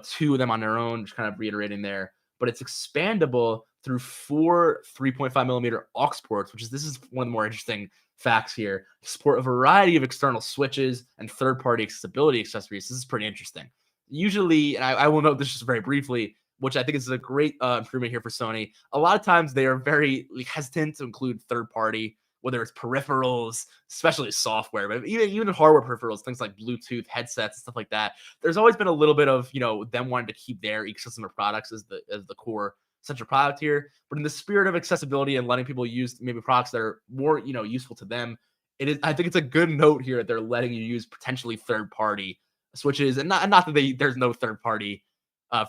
two of them on their own, just kind of reiterating there. But it's expandable through four 3.5 millimeter aux ports, this is one of the more interesting facts here. Support a variety of external switches and third-party accessibility accessories. This is pretty interesting. Usually, and I will note this just very briefly, which I think is a great improvement here for Sony. A lot of times they are very hesitant to include third-party, whether it's peripherals, especially software, but even hardware peripherals, things like Bluetooth headsets and stuff like that. There's always been a little bit of them wanting to keep their ecosystem of products as the core central product here. But in the spirit of accessibility and letting people use maybe products that are more useful to them, it is. I think it's a good note here that they're letting you use potentially third-party switches, and not that there's no third-party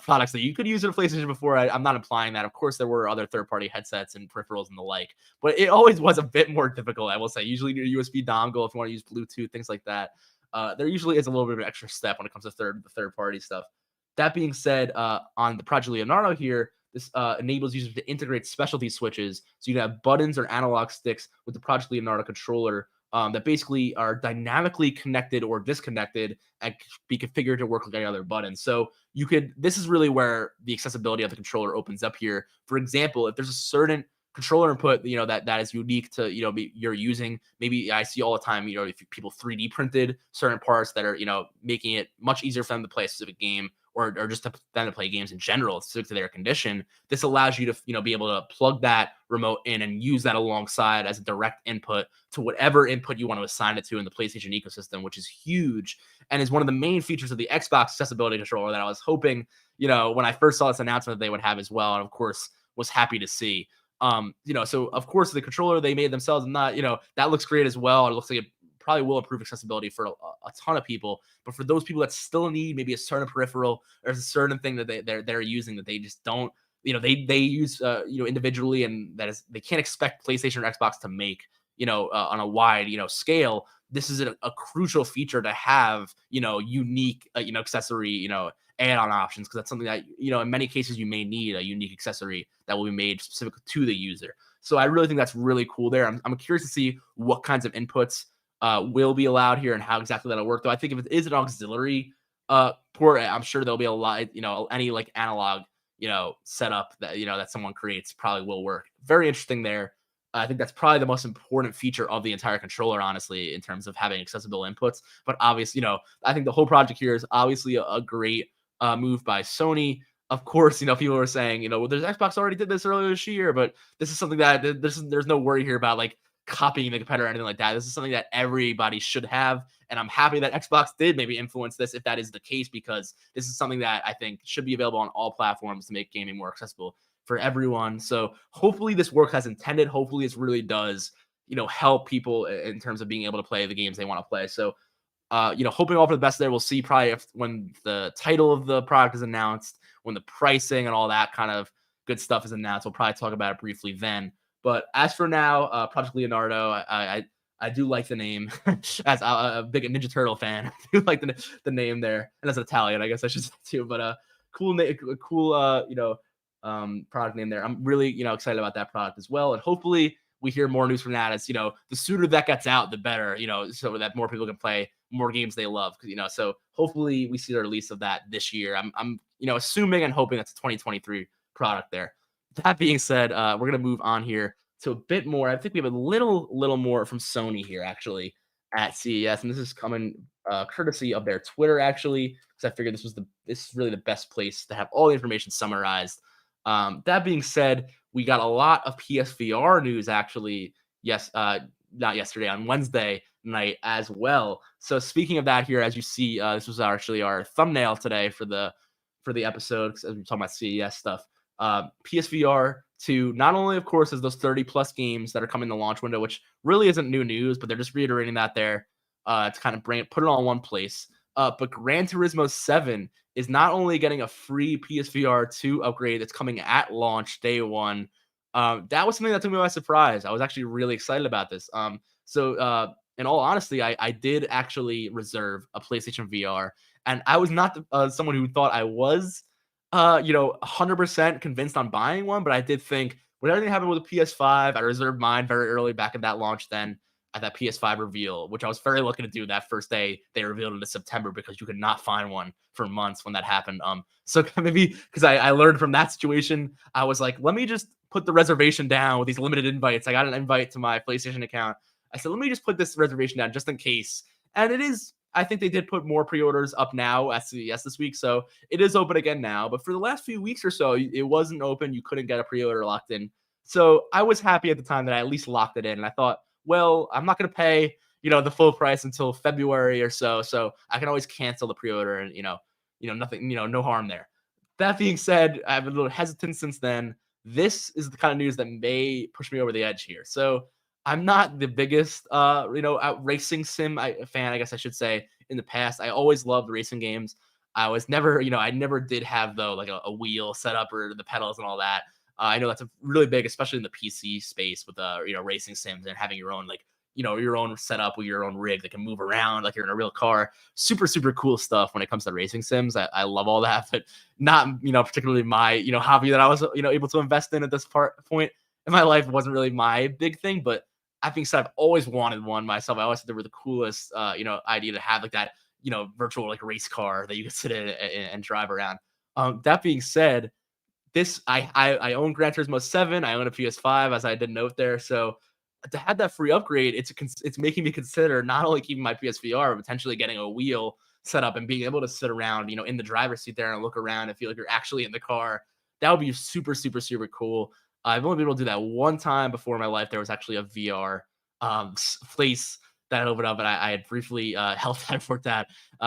products that you could use in a PlayStation before. I'm not implying that. Of course, there were other third-party headsets and peripherals and the like, but it always was a bit more difficult, I will say. Usually, your USB dongle, if you want to use Bluetooth, things like that, there usually is a little bit of an extra step when it comes to third-party stuff. That being said, on the Project Leonardo here, this enables users to integrate specialty switches, so you can have buttons or analog sticks with the Project Leonardo controller that basically are dynamically connected or disconnected and be configured to work like any other button. So this is really where the accessibility of the controller opens up here. For example, if there's a certain controller input, that is unique to, you're using, maybe I see all the time, if people 3D printed certain parts that are, making it much easier for them to play a specific game, or just to them to play games in general, specific to their condition. This allows you to, be able to plug that remote in and use that alongside as a direct input to whatever input you want to assign it to in the PlayStation ecosystem, which is huge and is one of the main features of the Xbox accessibility controller that I was hoping, when I first saw this announcement, that they would have as well. And of course, was happy to see. So of course the controller they made themselves, and not, that looks great as well. It looks like it probably will improve accessibility for a ton of people. But for those people that still need maybe a certain peripheral or a certain thing that they're using that they just don't, they use individually, and that is, they can't expect PlayStation or Xbox to make on a wide scale. This is a crucial feature to have unique accessory add-on options, because that's something that in many cases you may need a unique accessory that will be made specific to the user. So I really think that's really cool there. I'm curious to see what kinds of inputs will be allowed here and how exactly that'll work. Though I think if it is an auxiliary port, I'm sure there'll be a lot, any like analog, setup that, that someone creates probably will work. Very interesting there. I think that's probably the most important feature of the entire controller, honestly, in terms of having accessible inputs. But obviously, I think the whole project here is obviously a great move by Sony. Of course, people were saying, well, there's Xbox already did this earlier this year, but this is something that there's no worry here about like copying the competitor or anything like that. This is something that everybody should have. And I'm happy that Xbox did maybe influence this, if that is the case, because this is something that I think should be available on all platforms to make gaming more accessible for everyone. So hopefully this works as intended. Hopefully this really does, help people in terms of being able to play the games they want to play. So, hoping all for the best there. We'll see probably when the title of the product is announced, when the pricing and all that kind of good stuff is announced. We'll probably talk about it briefly then. But as for now, Project Leonardo, I do like the name. As a big Ninja Turtle fan, I do like the name there, and as an Italian, I guess I should say too. But cool product name there. I'm really excited about that product as well, and hopefully we hear more news from that. As the sooner that gets out, the better. So that more people can play more games they love. So hopefully we see the release of that this year. I'm assuming and hoping that's a 2023 product there. That being said, we're gonna move on here to a bit more. I think we have a little more from Sony here actually at CES, and this is coming courtesy of their Twitter actually, because I figured this is really the best place to have all the information summarized. That being said, we got a lot of PSVR news actually. Yes, not yesterday, on Wednesday night as well. So speaking of that here, as you see, this was actually our thumbnail today for the episode, as we're talking about CES stuff. PSVR 2, not only, of course, is those 30 plus games that are coming in the launch window, which really isn't new news, but they're just reiterating that there to kind of put it all in one place. But Gran Turismo 7 is not only getting a free PSVR 2 upgrade that's coming at launch day one. That was something that took me by surprise. I was actually really excited about this. So in all honesty, I did actually reserve a PlayStation VR, and I was not someone who thought I was 100% convinced on buying one, but I did think when everything happened with the PS5, I reserved mine very early back in that launch then at that PS5 reveal, which I was very lucky to do that first day they revealed it in September because you could not find one for months when that happened. So maybe because I learned from that situation, I was like, let me just put the reservation down with these limited invites. I got an invite to my PlayStation account. I said, let me just put this reservation down just in case. And it is, I think they did put more pre-orders up now at CES this week. So it is open again now. But for the last few weeks or so, it wasn't open. You couldn't get a pre-order locked in. So I was happy at the time that I at least locked it in. And I thought, well, I'm not going to pay, the full price until February or so. So I can always cancel the pre-order and, nothing, no harm there. That being said, I've been a little hesitant since then. This is the kind of news that may push me over the edge here. So I'm not the biggest, racing sim fan, I guess I should say, in the past. I always loved racing games. I was never, I never did have though like a wheel set up or the pedals and all that. I know that's a really big, especially in the PC space with racing sims and having your own like your own setup with your own rig that can move around like you're in a real car. Super super cool stuff when it comes to racing sims. I love all that, but not particularly my hobby that I was able to invest in at this point in my life. It wasn't really my big thing, but that being said, I've always wanted one myself. I always thought they were the coolest idea to have like that virtual like race car that you could sit in and drive around. That being said, this I own Gran Turismo 7. I own a PS5, as I did note there. So to have that free upgrade, it's making me consider not only keeping my PSVR, but potentially getting a wheel set up and being able to sit around, in the driver's seat there and look around and feel like you're actually in the car. That would be super, super, super cool. I've only been able to do that one time before in my life. There was actually a VR place that opened up, and I had briefly held that for that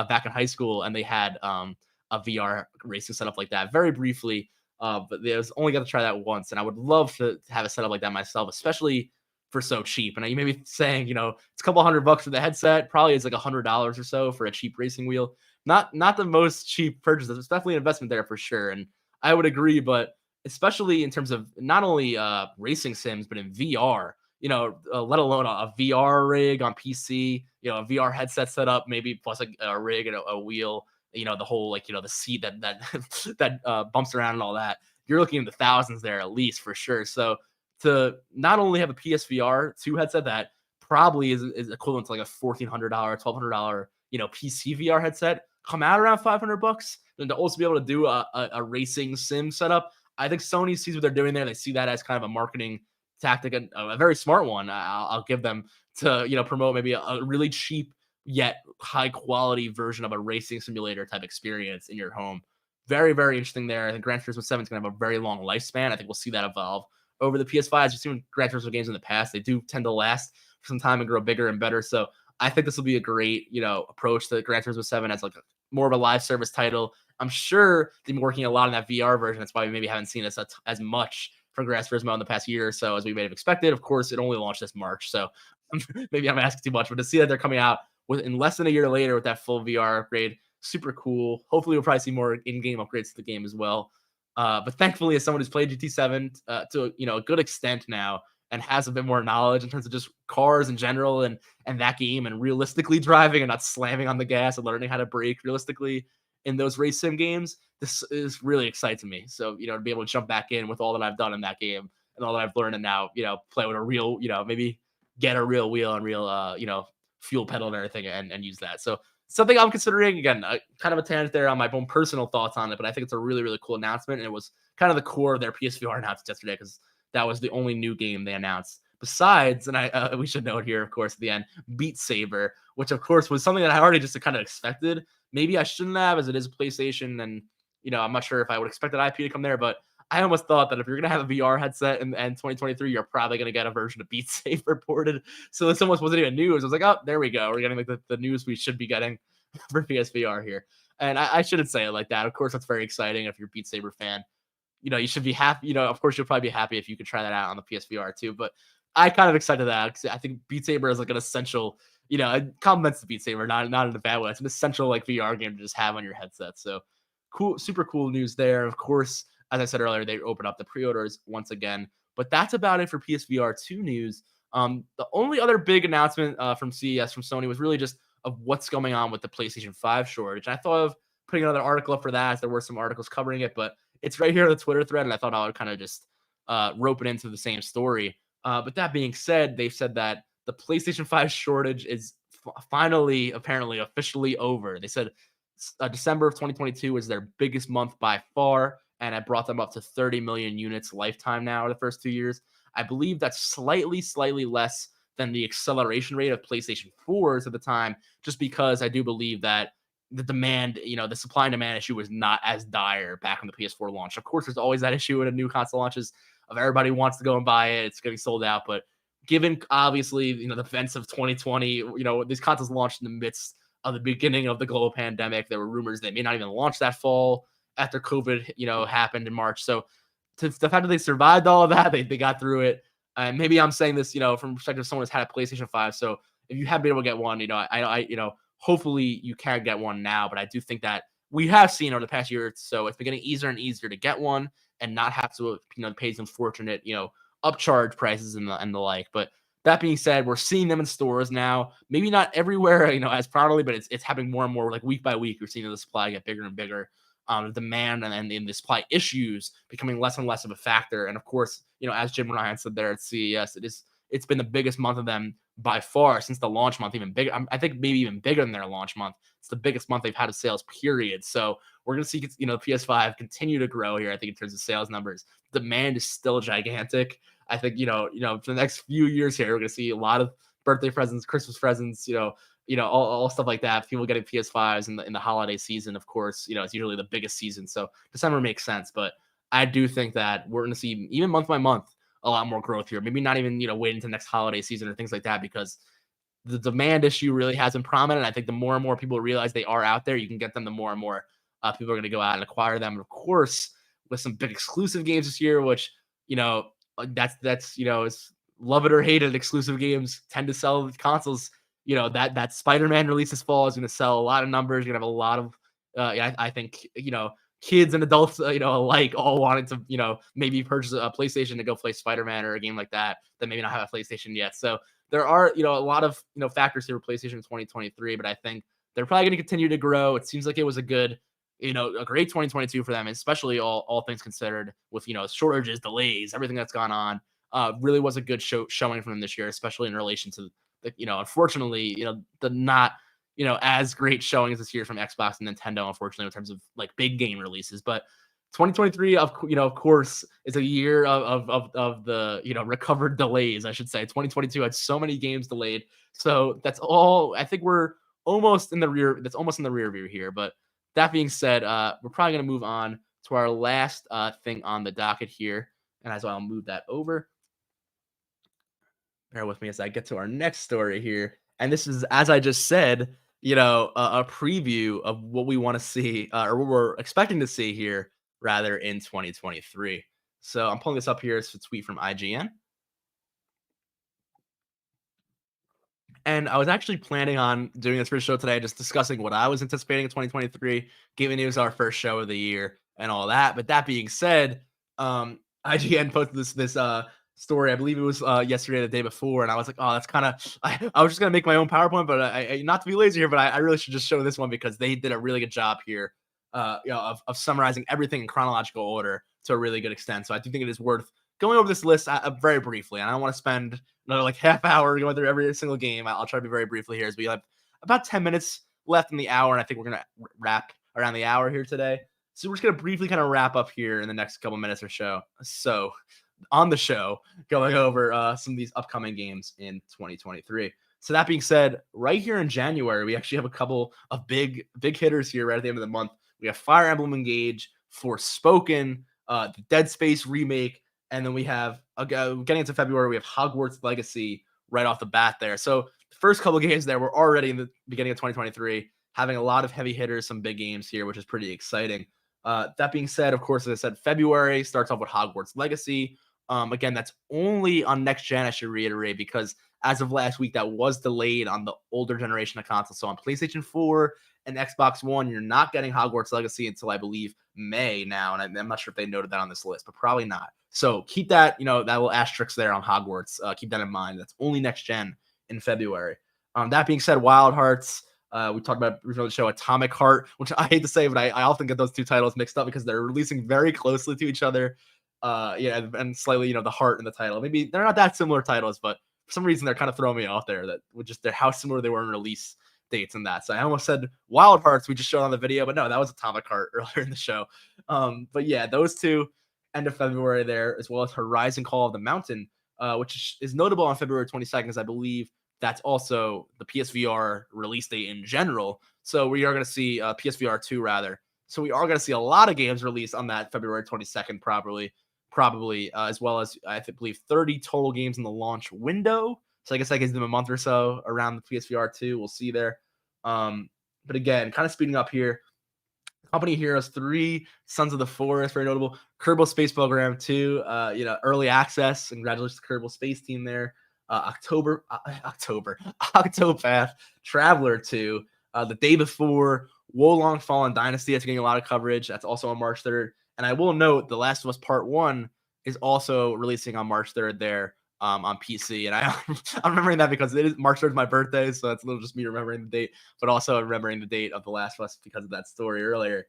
back in high school, and they had a VR racing setup like that very briefly. But I was only got to try that once, and I would love to have a setup like that myself, especially for so cheap. And you may be saying, it's a couple $100 for the headset. Probably it's like $100 or so for a cheap racing wheel. Not the most cheap purchase. It's definitely an investment there for sure. And I would agree, but especially in terms of not only racing sims, but in VR, let alone a VR rig on PC, a VR headset set up, maybe plus a rig and a wheel, the whole like the seat that that bumps around and all that. You're looking in the thousands there at least for sure. So to not only have a PSVR 2 headset that probably is equivalent to like a $1,400, $1,200, PC VR headset, come out around $500, and to also be able to do a racing sim setup, I think Sony sees what they're doing there. They see that as kind of a marketing tactic, and a very smart one. I'll give them to promote maybe a really cheap yet high quality version of a racing simulator type experience in your home. Very, very interesting there. I think Gran Turismo 7 is going to have a very long lifespan. I think we'll see that evolve over the PS5s. You've seen Gran Turismo games in the past. They do tend to last for some time and grow bigger and better. So I think this will be a great, approach to Gran Turismo 7 as like more of a live service title. I'm sure they've been working a lot on that VR version. That's why we maybe haven't seen as much from Gran Turismo in the past year or so as we may have expected. Of course, it only launched this March, so maybe I'm asking too much. But to see that they're coming out in less than a year later with that full VR upgrade, super cool. Hopefully, we'll probably see more in-game upgrades to the game as well. But thankfully, as someone who's played GT7 to a good extent now and has a bit more knowledge in terms of just cars in general and that game and realistically driving and not slamming on the gas and learning how to brake realistically in those race sim games, this is really exciting me. So, to be able to jump back in with all that I've done in that game and all that I've learned and now, play with a real, maybe get a real wheel and real, fuel pedal and everything and use that. So something I'm considering, again, kind of a tangent there on my own personal thoughts on it, but I think it's a really, really cool announcement. And it was kind of the core of their PSVR announcement yesterday because that was the only new game they announced. Besides, and we should note here, of course, at the end, Beat Saber, which of course was something that I already just kind of expected. Maybe I shouldn't have, as it is a PlayStation, and I'm not sure if I would expect an IP to come there, but I almost thought that if you're gonna have a VR headset in 2023, you're probably gonna get a version of Beat Saber ported. So this almost wasn't even news. I was like, oh, there we go. We're getting like the news we should be getting for PSVR here. And I shouldn't say it like that. Of course, that's very exciting if you're a Beat Saber fan. You should be happy. Of course, you'll probably be happy if you could try that out on the PSVR too. But I kind of excited that because I think Beat Saber is like an essential. It complements the Beat Saber, not in a bad way. It's an essential like VR game to just have on your headset. So cool, super cool news there. Of course, as I said earlier, they opened up the pre-orders once again. But that's about it for PSVR 2 news. The only other big announcement from CES from Sony was really just of what's going on with the PlayStation 5 shortage. And I thought of putting another article up for that, as there were some articles covering it, but it's right here in the Twitter thread, and I thought I would kind of just rope it into the same story. But that being said, they've said that the PlayStation 5 shortage is finally, apparently, officially over. They said December of 2022 was their biggest month by far, and it brought them up to 30 million units lifetime now the first 2 years. I believe that's slightly less than the acceleration rate of PlayStation 4s at the time, just because I do believe that the demand, the supply and demand issue was not as dire back when the PS4 launched. Of course, there's always that issue when a new console launches of everybody wants to go and buy it. It's getting sold out. But given obviously, the events of 2020, these consoles launched in the midst of the beginning of the global pandemic. There were rumors they may not even launch that fall after COVID, happened in March. So the fact that they survived all of that, they got through it. And maybe I'm saying this, from perspective of someone who's had a PlayStation 5. So if you have been able to get one, hopefully you can get one now. But I do think that we have seen over the past year or so, it's been getting easier and easier to get one and not have to, pay some fortunate, upcharge prices and the like. But that being said, we're seeing them in stores now. Maybe not everywhere, as prominently, but it's happening more and more. Like week by week, we're seeing the supply get bigger and bigger. The demand and the supply issues becoming less and less of a factor. And of course, as Jim Ryan said there at CES, it's been the biggest month of them by far since the launch month, even bigger. I think maybe even bigger than their launch month. It's the biggest month they've had of sales, period. So we're going to see, PS5 continue to grow here. I think in terms of sales numbers, demand is still gigantic. I think, for the next few years here, we're going to see a lot of birthday presents, Christmas presents, all stuff like that. People getting PS5s in the holiday season, of course, it's usually the biggest season. So December makes sense. But I do think that we're going to see, even month by month, a lot more growth here. Maybe not even, wait until next holiday season or things like that, because the demand issue really has been prominent. I think the more and more people realize they are out there, you can get them, the more and more people are going to go out and acquire them. And of course, with some big exclusive games this year, which, that's it's love it or hate it, exclusive games tend to sell consoles. That Spider-Man release this fall is going to sell a lot of numbers. You're going to have a lot of, I think, kids and adults, alike, all wanting to, maybe purchase a PlayStation to go play Spider-Man or a game like that maybe not have a PlayStation yet. So there are, a lot of, factors here for PlayStation in 2023, but I think they're probably going to continue to grow. It seems like it was a good, a great 2022 for them, especially all things considered with, shortages, delays, everything that's gone on. Really was a good showing from them this year, especially in relation to the, unfortunately, the not, as great showings this year from Xbox and Nintendo, unfortunately, in terms of like big game releases. But 2023, of course, is a year of the, recovered delays, I should say. 2022 had so many games delayed. So that's all. I think we're almost in the rear. That's almost in the rear view here. But that being said, we're probably going to move on to our last thing on the docket here. And as well, I'll move that over. Bear with me as I get to our next story here. And this is, as I just said, a preview of what we want to see, or what we're expecting to see here, rather, in 2023. So I'm pulling this up here. It's a tweet from IGN. And I was actually planning on doing this first show today, just discussing what I was anticipating in 2023, given it was our first show of the year and all that. But that being said, IGN posted this story. I believe it was yesterday, the day before, and I was like, oh, that's kind of. I was just gonna make my own PowerPoint, but I not to be lazy here, but I really should just show this one because they did a really good job here, of summarizing everything in chronological order to a really good extent. So I do think it is worth going over this list very briefly, and I don't want to spend another like half hour going through every single game. I'll try to be very briefly here, as we have about 10 minutes left in the hour, and I think we're gonna wrap around the hour here today. So we're just gonna briefly kind of wrap up here in the next couple minutes or so on the show, going over some of these upcoming games in 2023. So that being said, right here in January, we actually have a couple of big hitters here right at the end of the month. We have Fire Emblem Engage, Forspoken, the Dead Space remake, and then we have, getting into February, we have Hogwarts Legacy right off the bat there. So the first couple of games there, we're already in the beginning of 2023, having a lot of heavy hitters, some big games here, which is pretty exciting. That being said, of course, as I said, February starts off with Hogwarts Legacy. Again, that's only on next gen, I should reiterate, because as of last week, that was delayed on the older generation of consoles. So on PlayStation 4 and Xbox One, you're not getting Hogwarts Legacy until, I believe, May now. And I'm not sure if they noted that on this list, but probably not. So keep that, that little asterisk there on Hogwarts. Keep that in mind. That's only next gen in February. That being said, Wild Hearts. We talked about the show Atomic Heart, which I hate to say, but I often get those two titles mixed up because they're releasing very closely to each other. Yeah, and slightly, the heart in the title. Maybe they're not that similar titles, but for some reason they're kind of throwing me off there. That would just how similar they were in release dates and that. So I almost said Wild Hearts we just showed on the video, but no, that was Atomic Heart earlier in the show. But yeah, those two end of February there, as well as Horizon Call of the Mountain, which is notable on February 22nd, because I believe that's also the PSVR release date in general. So we are going to see PSVR 2 rather. So we are going to see a lot of games released on that February 22nd, probably, as well as believe 30 total games in the launch window. So I guess that gives them a month or so around the PSVR 2. We'll see there. But again, kind of speeding up here. Company Heroes 3, Sons of the Forest, very notable. Kerbal Space Program 2, early access. Congratulations to Kerbal Space Team there. Octopath Traveler 2. The day before, Wolong Fallen Dynasty. That's getting a lot of coverage. That's also on March 3rd. And I will note The Last of Us Part 1 is also releasing on March 3rd there on PC. And I'm remembering that because it is March 3rd is my birthday, so that's a little just me remembering the date, but also remembering the date of The Last of Us because of that story earlier.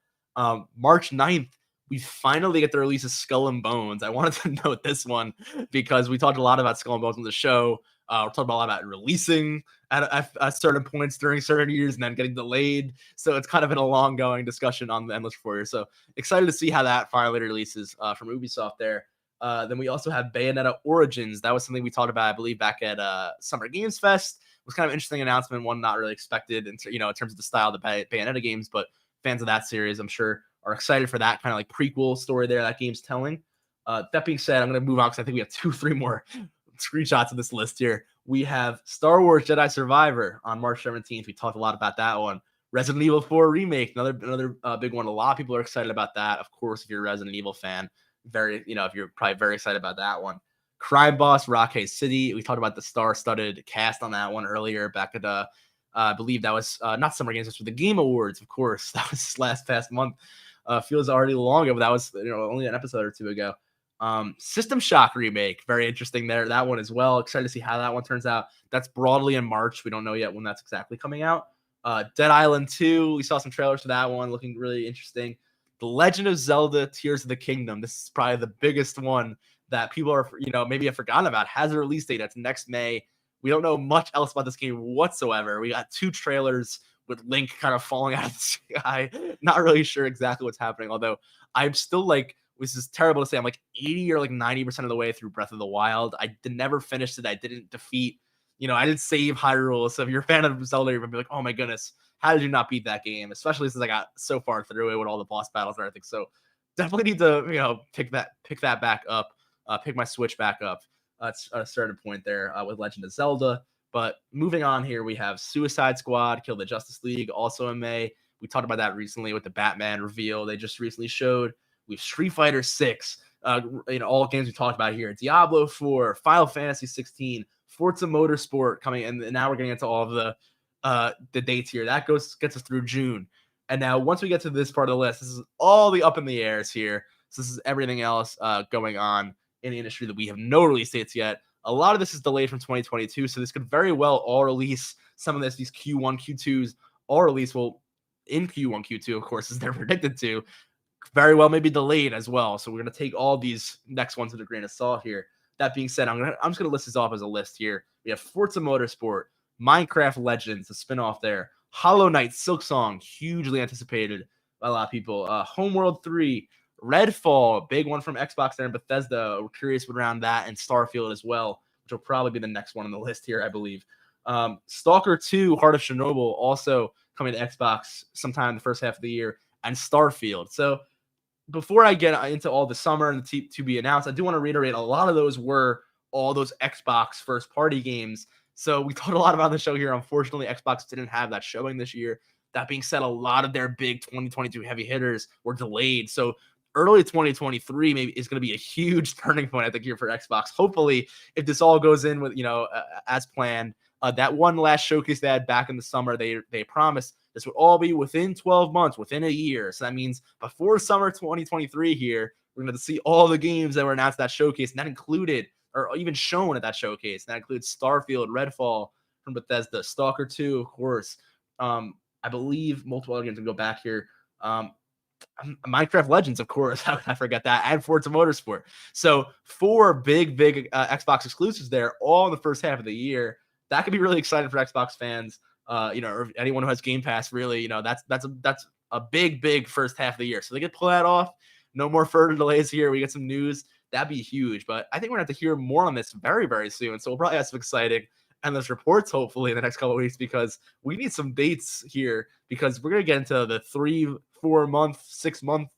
March 9th, we finally get the release of Skull and Bones. I wanted to note this one because we talked a lot about Skull and Bones on the show. We're talking a lot about releasing at certain points during certain years and then getting delayed. So it's kind of been a long going discussion on the Endless Warrior. So excited to see how that finally releases from Ubisoft there. Then we also have Bayonetta Origins. That was something we talked about, I believe, back at Summer Games Fest. It was kind of an interesting announcement, one not really expected in terms of the style of the Bayonetta games, but fans of that series, I'm sure, are excited for that kind of like prequel story there that game's telling. That being said, I'm going to move on because I think we have 2-3 more screenshots of this list here. We have Star Wars Jedi Survivor on March 17th. We talked a lot about that one. Resident Evil 4 Remake, another big one. A lot of people are excited about that. Of course, if you're a Resident Evil fan, if you're probably very excited about that one. Crime Boss Rockhaze City. We talked about the star-studded cast on that one earlier back at I believe that was not Summer Games, but the Game Awards, of course. That was past month. Feels already long ago, but that was only an episode or two ago. System Shock Remake, very interesting there. That one as well. Excited to see how that one turns out. That's broadly in March. We don't know yet when that's exactly coming out. Dead Island 2. We saw some trailers for that one, looking really interesting. The Legend of Zelda Tears of the Kingdom. This is probably the biggest one that people are, maybe have forgotten about. Has a release date. That's next May. We don't know much else about this game whatsoever. We got 2 trailers with Link kind of falling out of the sky. Not really sure exactly what's happening, although I'm still this is terrible to say, I'm 80 or 90% of the way through Breath of the Wild. I never finished it. I didn't defeat, I didn't save Hyrule. So if you're a fan of Zelda, you're going to be like, oh my goodness, how did you not beat that game? Especially since I got so far through it with all the boss battles and everything. So definitely need to, pick that back up, pick my Switch back up at a certain point there with Legend of Zelda. But moving on here, we have Suicide Squad, Kill the Justice League, also in May. We talked about that recently with the Batman reveal they just recently showed. We have Street Fighter 6, all games we talked about here. Diablo 4, Final Fantasy 16, Forza Motorsport coming, and now we're getting into all of the dates here. That gets us through June. And now once we get to this part of the list, this is all the up in the airs here. So this is everything else going on in the industry that we have no release dates yet. A lot of this is delayed from 2022, so this could very well all release. Some of these Q1, Q2s all release. Well, in Q1, Q2, of course, as they're predicted to, very well maybe delayed as well. So we're going to take all these next ones with a grain of salt here. That being said, I'm just going to list this off as a list here. We have Forza Motorsport, Minecraft Legends, the spinoff there, Hollow Knight, Silksong, hugely anticipated by a lot of people, Homeworld 3, Redfall, big one from Xbox there, and Bethesda. We're curious around that, and Starfield as well, which will probably be the next one on the list here, I believe. Stalker 2, Heart of Chernobyl, also coming to Xbox sometime in the first half of the year, and Starfield. So before I get into all the summer and the to be announced, I do want to reiterate a lot of those were all those Xbox first party games. So we talked a lot about the show here. Unfortunately, Xbox didn't have that showing this year. That being said, a lot of their big 2022 heavy hitters were delayed. So early 2023 maybe is going to be a huge turning point, I think, here for Xbox. Hopefully, if this all goes in with, as planned, that one last showcase they had back in the summer, they promised this would all be within 12 months, within a year. So that means before summer 2023 here, we're going to see all the games that were announced at that showcase, and that included, or even shown at that showcase. And that includes Starfield, Redfall from Bethesda, Stalker 2, of course. I believe multiple other games can go back here. Minecraft Legends, of course. How can I forget that? And Forza Motorsport. So four big Xbox exclusives there, all in the first half of the year. That could be really exciting for Xbox fans. Or anyone who has Game Pass. Really, that's a big first half of the year. So they could pull that off. No more further delays here. We get some news. That'd be huge. But I think we're gonna have to hear more on this very soon. So we'll probably have some exciting endless reports hopefully in the next couple of weeks, because we need some dates here, because we're gonna get into the 3-4 month 6 month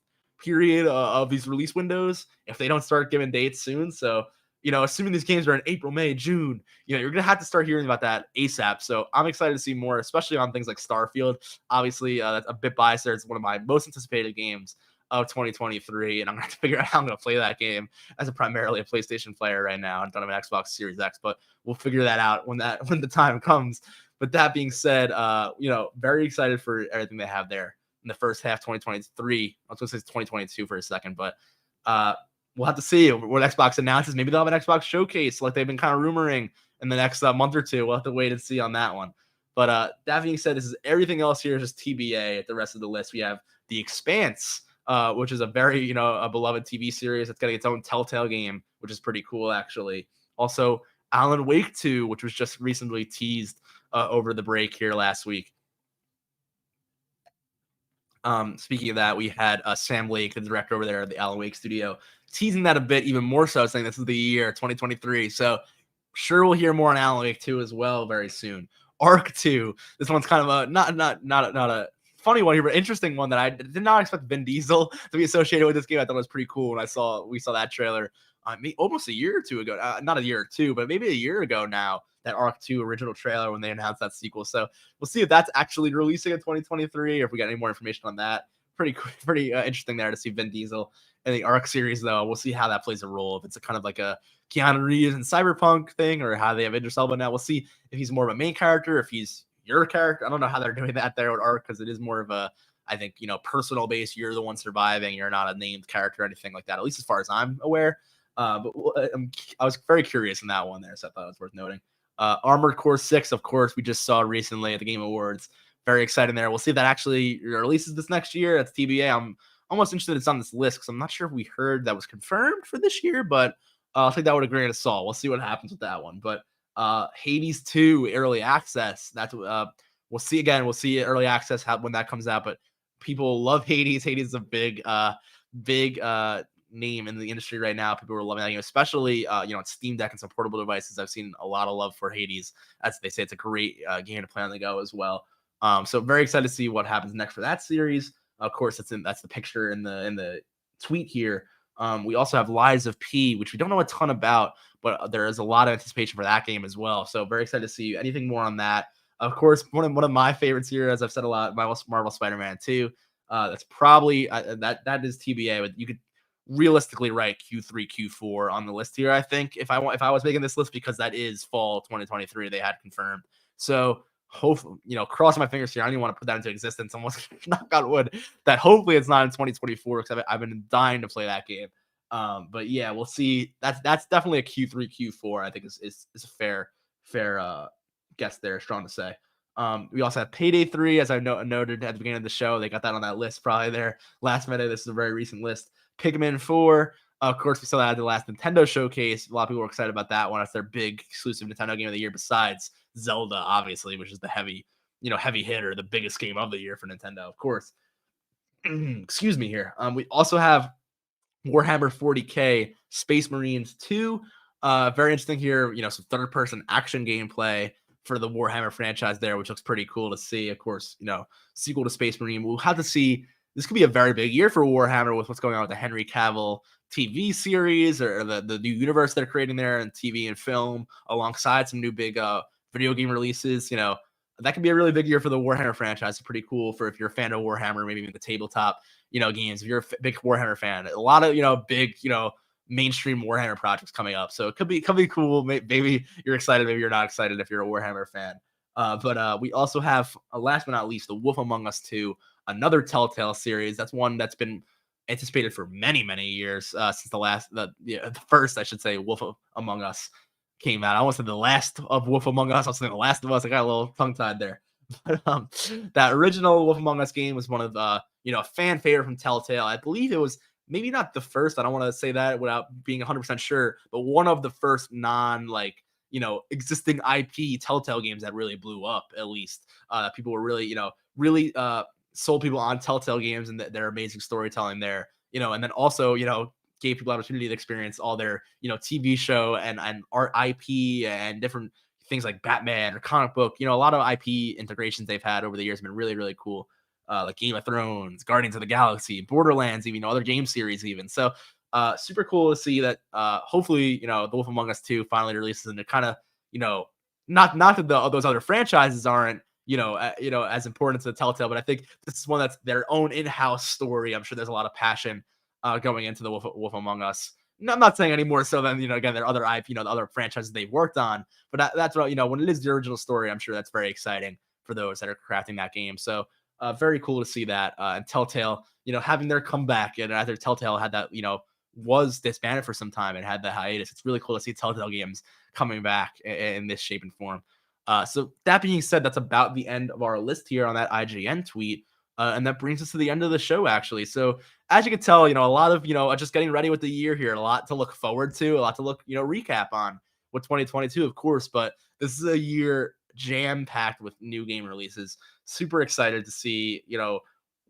period of these release windows if they don't start giving dates soon. So assuming these games are in April, May, June, you're gonna have to start hearing about that ASAP. So I'm excited to see more, especially on things like Starfield. Obviously, that's a bit biased there. It's one of my most anticipated games of 2023, and I'm gonna have to figure out how I'm gonna play that game as primarily a PlayStation player right now. I don't have an Xbox Series X, but we'll figure that out when the time comes. But that being said, very excited for everything they have there in the first half 2023. I was going to say 2022 for a second, but we'll have to see what Xbox announces. Maybe they'll have an Xbox showcase like they've been kind of rumoring in the next month or two. We'll have to wait and see on that one. But that being said, this is everything else here is just TBA. At the rest of the list, we have The Expanse, which is a very a beloved TV series. It's getting its own Telltale game, which is pretty cool actually. Also, Alan Wake 2, which was just recently teased over the break here last week. Speaking of that, we had Sam Lake, the director over there at the Alan Wake studio, teasing that a bit even more so, saying this is the year 2023. So sure we'll hear more on Alan Wake 2 as well very soon. Arc 2, this one's kind of a not a funny one here, but interesting one that I did not expect Vin Diesel to be associated with this game. I thought it was pretty cool when we saw that trailer almost a year or two ago. Not a year or two, but maybe a year ago now. That Arc 2 original trailer when they announced that sequel. So we'll see if that's actually releasing in 2023 or if we get any more information on that. Pretty interesting there to see Vin Diesel in the Arc series, though. We'll see how that plays a role. If it's a kind of like a Keanu Reeves and Cyberpunk thing, or how they have Idris Elba now. We'll see if he's more of a main character, if he's your character. I don't know how they're doing that there with Arc, because it is more of a, I think, personal base. You're the one surviving. You're not a named character or anything like that, at least as far as I'm aware. But I was very curious in that one there, so I thought it was worth noting. Armored Core 6, of course, we just saw recently at the Game Awards. Very exciting there. We'll see if that actually releases this next year. That's TBA. I'm almost interested it's on this list, because I'm not sure if we heard that was confirmed for this year, but I'll take that with a grain of salt. We'll see what happens with that one. But Hades 2 early access. That's we'll see again. We'll see early access when that comes out. But people love Hades. Hades is a big name in the industry right now. People are loving that game, especially on Steam Deck and some portable devices. I've seen a lot of love for Hades. As they say, it's a great game to play on the go as well. So very excited to see what happens next for that series. Of course, that's the picture in the tweet here. We also have Lies of P, which we don't know a ton about, but there is a lot of anticipation for that game as well. So very excited to see anything more on that. Of course, one of my favorites here, as I've said a lot, Marvel Spider-Man 2. That's probably that is TBA, but you could realistically write Q3, Q4 on the list here. I think if I was making this list, because that is fall 2023, they had confirmed. So hopefully, crossing my fingers here. I don't even want to put that into existence. Almost knock on wood that hopefully it's not in 2024, because I've been dying to play that game. But yeah, we'll see. That's definitely a Q3, Q4. I think is a fair guess there. Strong to say. We also have Payday 3, as I noted at the beginning of the show. They got that on that list probably there last minute. This is a very recent list. Pikmin 4. Of course, we saw that at the last Nintendo showcase. A lot of people were excited about that one. That's their big exclusive Nintendo game of the year, besides Zelda, obviously, which is the heavy hitter, the biggest game of the year for Nintendo, of course. Excuse me here. We also have Warhammer 40K Space Marines 2. Very interesting here. Some third-person action gameplay for the Warhammer franchise there, which looks pretty cool to see. Of course, sequel to Space Marine. We'll have to see. This could be a very big year for Warhammer with what's going on with the Henry Cavill TV series, or the new universe they're creating there in TV and film, alongside some new big video game releases. That could be a really big year for the Warhammer franchise. It's pretty cool if you're a fan of Warhammer, maybe even the tabletop, games. If you're a big Warhammer fan, a lot of big, mainstream Warhammer projects coming up. So it could be cool. Maybe you're excited, maybe you're not excited if you're a Warhammer fan. But we also have, last but not least, The Wolf Among Us 2, another Telltale series. That's one that's been anticipated for many years, since the first, I should say, Wolf Among Us came out. I almost said the last of Wolf Among Us. I was saying The Last of Us. I got a little tongue tied there. But that original Wolf Among Us game was one of the, a fan favorite from Telltale. I believe it was maybe not the first. I don't want to say that without being 100% sure, but one of the first non like, existing IP Telltale games that really blew up, at least. People were really, really sold people on Telltale games and their amazing storytelling there, and then also, gave people opportunity to experience all their, TV show and art IP and different things like Batman or comic book. A lot of IP integrations they've had over the years have been really, really cool. Like Game of Thrones, Guardians of the Galaxy, Borderlands, even other game series, even. So super cool to see that. Hopefully, The Wolf Among Us 2 finally releases, and it kind of, you know, not that those other franchises aren't, as important to Telltale, but I think this is one that's their own in-house story. I'm sure there's a lot of passion going into the Wolf Among Us. No, I'm not saying any more so than, again, there are other IP, the other franchises they've worked on, but that's what, when it is the original story, I'm sure that's very exciting for those that are crafting that game. So very cool to see that. And Telltale, having their comeback, and after Telltale had that, was disbanded for some time and had the hiatus. It's really cool to see Telltale games coming back in this shape and form. So that being said, that's about the end of our list here on that IGN tweet. And that brings us to the end of the show, actually. So as you can tell, a lot of, just getting ready with the year here, a lot to look forward to, a lot to look, recap on with 2022, of course. But this is a year jam-packed with new game releases. Super excited to see,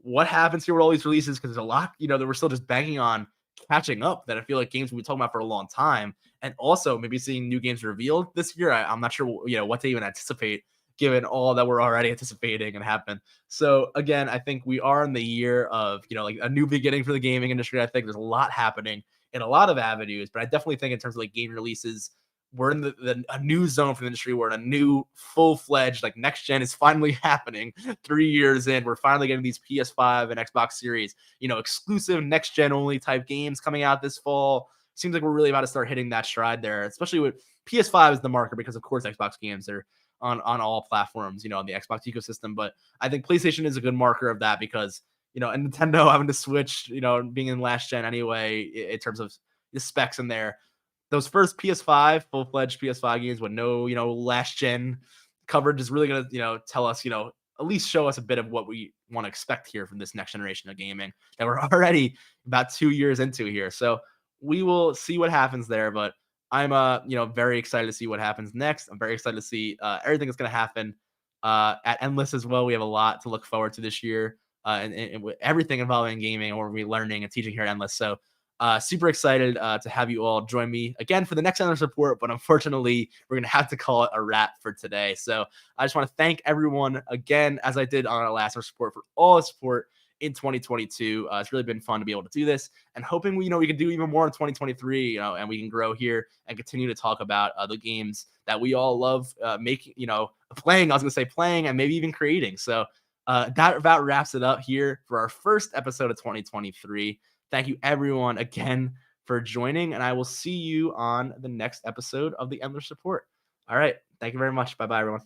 what happens here with all these releases, because there's a lot, that we're still just banging on catching up that I feel like games we've been talking about for a long time. And also maybe seeing new games revealed this year. I'm not sure, what to even anticipate given all that we're already anticipating and happen. So again, I think we are in the year of, like a new beginning for the gaming industry. I think there's a lot happening in a lot of avenues, but I definitely think in terms of like game releases, we're in a new zone for the industry. We're in a new full-fledged, like, next gen is finally happening 3 years in. We're finally getting these PS5 and Xbox Series, exclusive next gen only type games coming out this fall. Seems like we're really about to start hitting that stride there, especially with PS5 as the marker, because of course Xbox games are on all platforms, on the Xbox ecosystem. But I think PlayStation is a good marker of that because, and Nintendo having to switch, being in last gen anyway, in terms of the specs in there. Those first PS5, full-fledged PS5 games with no, last gen coverage is really going to, tell us, at least show us a bit of what we want to expect here from this next generation of gaming that we're already about 2 years into here. So we will see what happens there, but I'm very excited to see what happens next. I'm very excited to see everything that's going to happen at Endless as well. We have a lot to look forward to this year, and with everything involving gaming, and we're going to be learning and teaching here at Endless. So super excited to have you all join me again for the next Endless Report, but unfortunately, we're going to have to call it a wrap for today. So I just want to thank everyone again, as I did on our last Endless Report, for all the support in 2022. It's really been fun to be able to do this, and hoping we can do even more in 2023, and we can grow here and continue to talk about the games that we all love making, playing. I was going to say playing and maybe even creating. So that about wraps it up here for our first episode of 2023. Thank you everyone again for joining, and I will see you on the next episode of the Endless Report. All right. Thank you very much. Bye-bye, everyone.